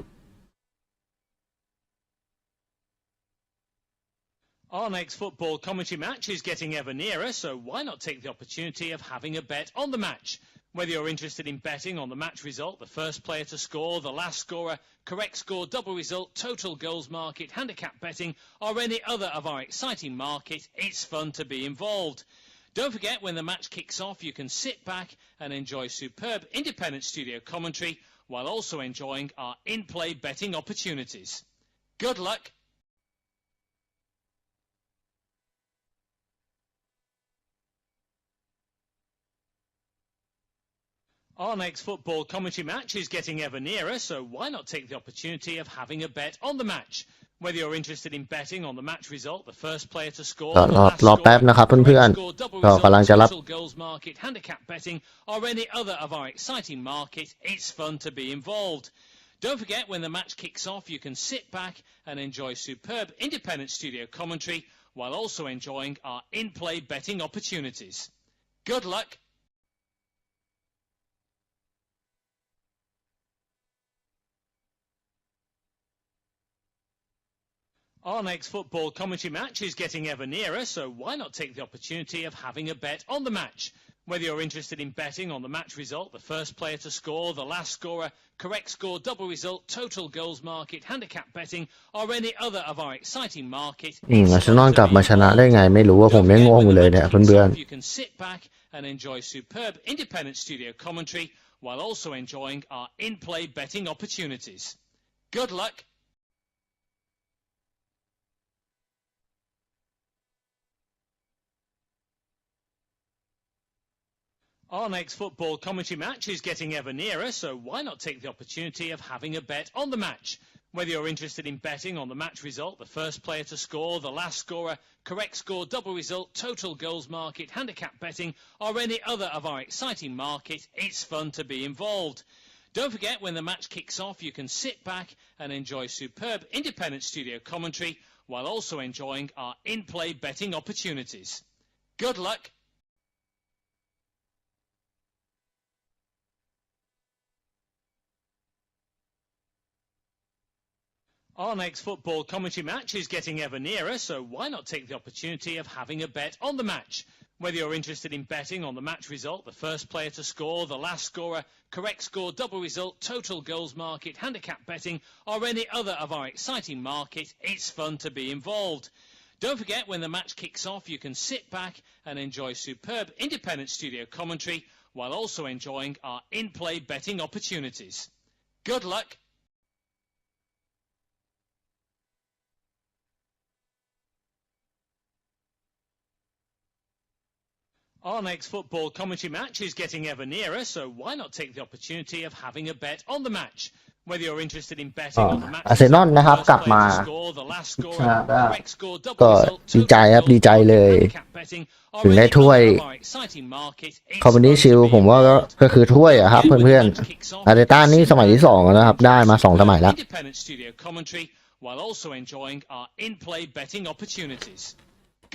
Speaker 5: Our next football commentary match is getting ever nearer, so why not take the opportunity of having a bet on the match? Whether you're interested in betting on the match result, the first player to score, the last scorer, correct score, double result, total goals market, handicap betting, or any other of our exciting market, it's fun to be involved. Don't forget, when the match kicks off, you can sit back and enjoy superb independent studio commentary while also enjoying our in-play betting opportunities. Good luck. Our next football commentary match is getting ever nearer, so why not take the opportunity of having a bet on the match? Whether you're interested in betting on the match result, the first player to score,
Speaker 4: รอแป๊บนะครับเพื่อนๆก็กำลังจะรับ
Speaker 5: total goals market, handicap betting, or any other of our exciting market, it's fun to be involved. Don't forget, when the match kicks off, you can sit back and enjoy superb independent studio commentary while also enjoying our in-play betting opportunities. Good luck. Our next football commentary match is getting ever nearer, so why not take the opportunity of having a bet on the match? Whether you're interested in betting on the match result, the first player to score, the last scorer, correct score, double result, total goals market, handicap betting, or any other of our exciting market,
Speaker 4: อาร์เซนอลกลับมาชนะได้ไงไม่รู้ว่าผมยังงงอยู่เลยเนี่ยเพื่อน
Speaker 5: you can sit back and enjoy superb independent studio commentary while also enjoying our in-play betting opportunities. Good luck. Our next football commentary match is getting ever nearer, so why not take the opportunity of having a bet on the match? Whether you're interested in betting on the match result, the first player to score, the last scorer, correct score, double result, total goals market, handicap betting, or any other of our exciting market, it's fun to be involved. Don't forget, when the match kicks off, you can sit back and enjoy superb independent studio commentary while also enjoying our in-play betting opportunities. Good luck. Our next football commentary match is getting ever nearer, so why not take the opportunity of having a bet on the match? Whether you're interested in betting on the match result, the first player to score, the last scorer, correct score, double result, total goals market, handicap betting, or any other of our exciting market, it's fun to be involved. Don't forget, when the match kicks off, you can sit back and enjoy superb independent studio commentary while also enjoying our in-play betting opportunities. Good luck. Our next football commentary match is getting ever nearer, so why not take the opportunity of having a bet on the match? Whether you're interested in betting on the match,
Speaker 4: อาร์เซนอลนะครับกลับมาชนะได้ก็ดีใจครับดีใจเลยถึงได้ถ้วยคอมมูนิชิลผมว่าก็คือถ้วยอะครับเพื่อนๆอาร์เตต้านี่สมัยที่2แล้วนะครับได้มา2สมัยแล้ว
Speaker 5: while also enjoying our in-play betting opportunities.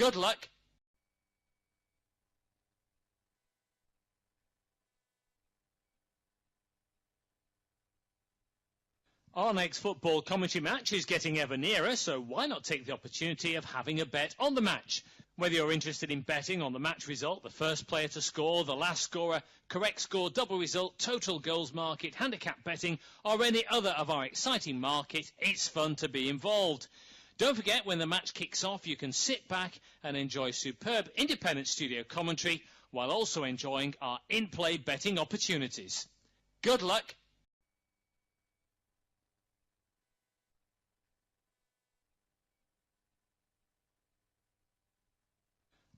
Speaker 5: Good luck. Our next football commentary match is getting ever nearer, so why not take the opportunity of having a bet on the match? Whether you're interested in betting on the match result, the first player to score, the last scorer, correct score, double result, total goals market, handicap betting, or any other of our exciting market, it's fun to be involved. Don't forget, when the match kicks off, you can sit back and enjoy superb independent studio commentary while also enjoying our in-play betting opportunities. Good luck.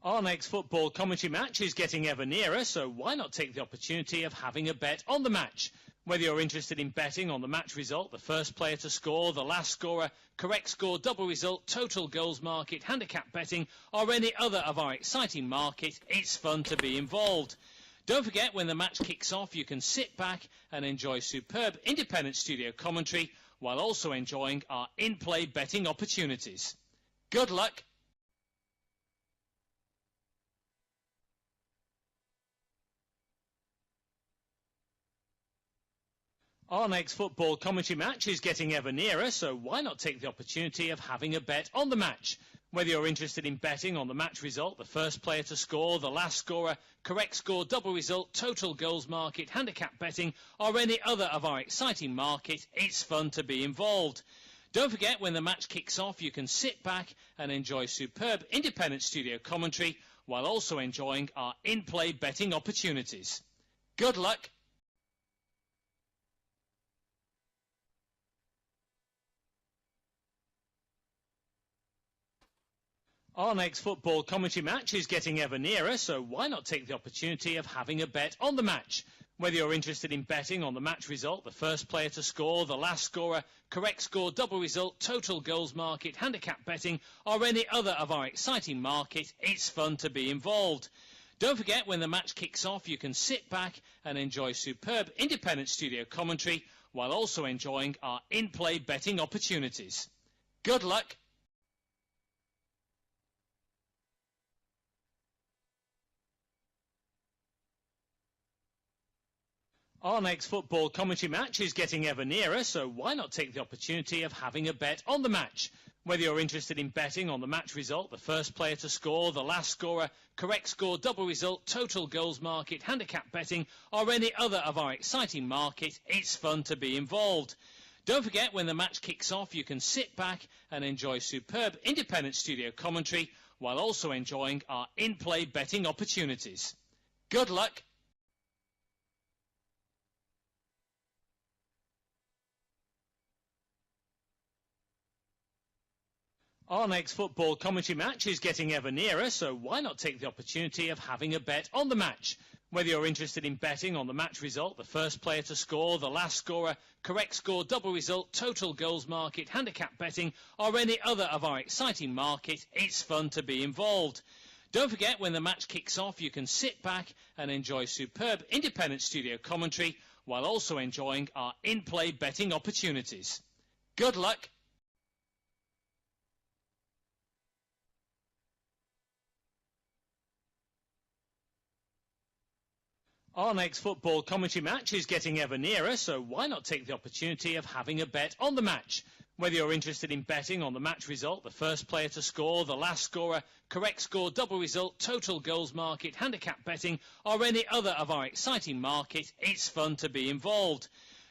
Speaker 5: Our next football commentary match is getting ever nearer, so why not take the opportunity of having a bet on the match? Whether you're interested in betting on the match result, the first player to score, the last scorer, correct score, double result, total goals market, handicap betting, or any other of our exciting market, it's fun to be involved. Don't forget, when the match kicks off, you can sit back and enjoy superb independent studio commentary while also enjoying our in-play betting opportunities. Good luck. Our next football commentary match is getting ever nearer, so why not take the opportunity of having a bet on the match? Whether you're interested in betting on the match result, the first player to score, the last scorer, correct score, double result, total goals market, handicap betting, or any other of our exciting market, it's fun to be involved. Don't forget, when the match kicks off, you can sit back and enjoy superb independent studio commentary while also enjoying our in-play betting opportunities. Good luck. Our next football commentary match is getting ever nearer, so why not take the opportunity of having a bet on the match? Whether you're interested in betting on the match result, the first player to score, the last scorer, correct score, double result, total goals market, handicap betting, or any other of our exciting market, it's fun to be involved. Don't forget, when the match kicks off, you can sit back and enjoy superb independent studio commentary while also enjoying our in-play betting opportunities. Good luck. Our next football commentary match is getting ever nearer, so why not take the opportunity of having a bet on the match? Whether you're interested in betting on the match result, the first player to score, the last scorer, correct score, double result, total goals market, handicap betting, or any other of our exciting market, it's fun to be involved. Don't forget, when the match kicks off, you can sit back and enjoy superb independent studio commentary while also enjoying our in-play betting opportunities. Good luck. Our next football commentary match is getting ever nearer, so why not take the opportunity of having a bet on the match? Whether you're interested in betting on the match result, the first player to score, the last scorer, correct score, double result, total goals market, handicap betting, or any other of our exciting market, it's fun to be involved. Don't forget, when the match kicks off, you can sit back and enjoy superb independent studio commentary while also enjoying our in-play betting opportunities. Good luck. Our next football commentary match is getting ever nearer, so why not take the opportunity of having a bet on the match? Whether you're interested in betting on the match result, the first player to score, the last scorer, correct score, double result, total goals market, handicap betting, or any other of our exciting market, it's fun to be involved.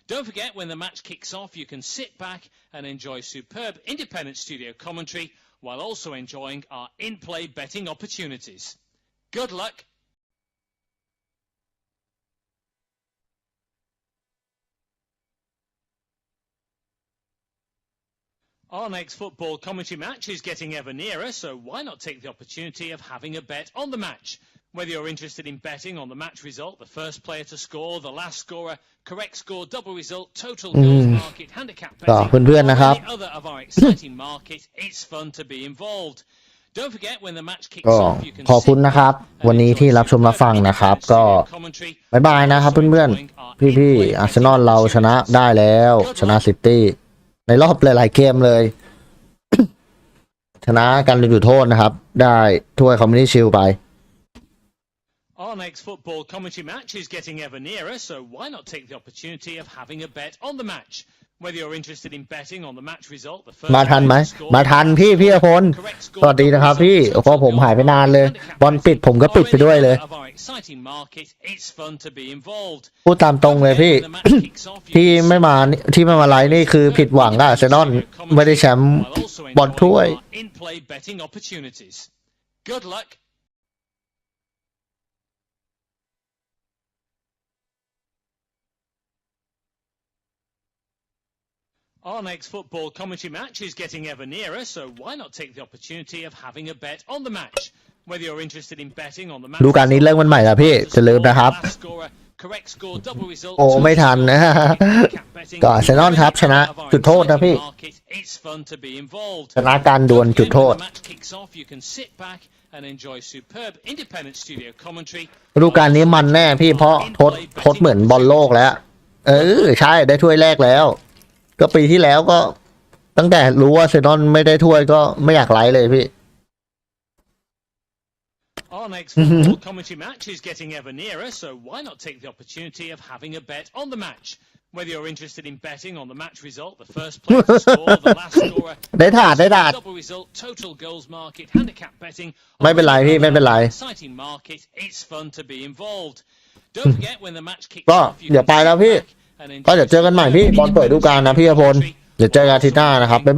Speaker 5: Don't forget, when the match kicks off, you can sit back and enjoy superb independent studio commentary while also enjoying our in-play betting opportunities. Good luck. Our next football commentary match is getting ever nearer, so why not take the opportunity of having a bet on the match? Whether you're interested in betting on the match result, the first player to score, the last scorer, correct score, double result, total goals market, handicap betting,
Speaker 4: เพื่อนๆนะครับ
Speaker 5: or any other of our exciting market, it's fun to be involved. Don't forget, when the match kicks
Speaker 4: ก็
Speaker 5: off, you can
Speaker 4: ขอบคุณนะครับ วันนี้ที่รับชมรับฟังนะครับ ก็บ๊ายบายนะครับเพื่อนๆพี่ๆอาร์เซนอลเราชนะได้แล้วชนะซิตี้ในรอบหลายๆเกมเลย ชนะกันอยู่โทษนะครับได้ถ้วยคอมมิวนิชิลไป
Speaker 5: Our next football commentary match is getting ever nearer, so why not take the opportunity of having a bet on the match? Whether you're interested in betting on the match result, the first
Speaker 4: มาทันไหมมาทันพี่อภพลสวัสดีนะครับพี่พอผมหายไปนานเลยบอลปิดผมก็ปิดไปด้วยเลยพูดตามตรงเลยพี่ ที่ไม่มาไลฟ์นี่คือผิดหวังอะอาร์เซนอลไม่ได้แชมป์บอลถ้วย
Speaker 5: Good luck. Our next football commentary match is getting ever nearer, so why not take the opportunity of having a bet on the match? Whether you're interested in betting on the match,
Speaker 4: ดูการนี้เริ่มวันใหม่แล้วพี่จะลืมนะครับ
Speaker 5: Correct score, double result.
Speaker 4: โอ้ไม่ทันนะ ก็อาร์เซนอลครับชนะจุดโทษนะพี่
Speaker 5: It's fun to be involved.
Speaker 4: ชนะการดวลจุดโทษ
Speaker 5: When the match kicks off, you can sit back and enjoy superb independent studio commentary.
Speaker 4: ฤดูกาลนี้มันแน่พี่เพราะทดเหมือนบอลโลกแล้วใช่ได้ถ้วยแรกแล้ว ก็ปีที่แล้วก็ตั้งแต่รู้ว่าอาร์เซนอลไม่ได้ถ้วยก็ไม่อยากไลฟ์เลยพี่
Speaker 5: Our next football commentary match is getting ever nearer, so why not take the opportunity of having a bet on the match? Whether you're interested in betting on the match result, the first player to score, the last scorer,
Speaker 4: ได้ถาด
Speaker 5: double result, total goals market, handicap betting,
Speaker 4: ไม่เป็นไรพี่ไม่เป็นไร
Speaker 5: exciting market, it's fun to be involved. Don't forget when the match kicks
Speaker 4: ก็
Speaker 5: off, you
Speaker 4: เดี๋ยว
Speaker 5: can
Speaker 4: ไป
Speaker 5: sit
Speaker 4: แล้วพี่
Speaker 5: back and
Speaker 4: ก็
Speaker 5: enjoy
Speaker 4: เดี๋ยวเจอกันใหม่พี่
Speaker 5: superb
Speaker 4: บอลเปิดฤดูกาลนะพี่อภพล เดี๋ยวเจอกันอาทิตย์หน้านะครับบ๊ายบาย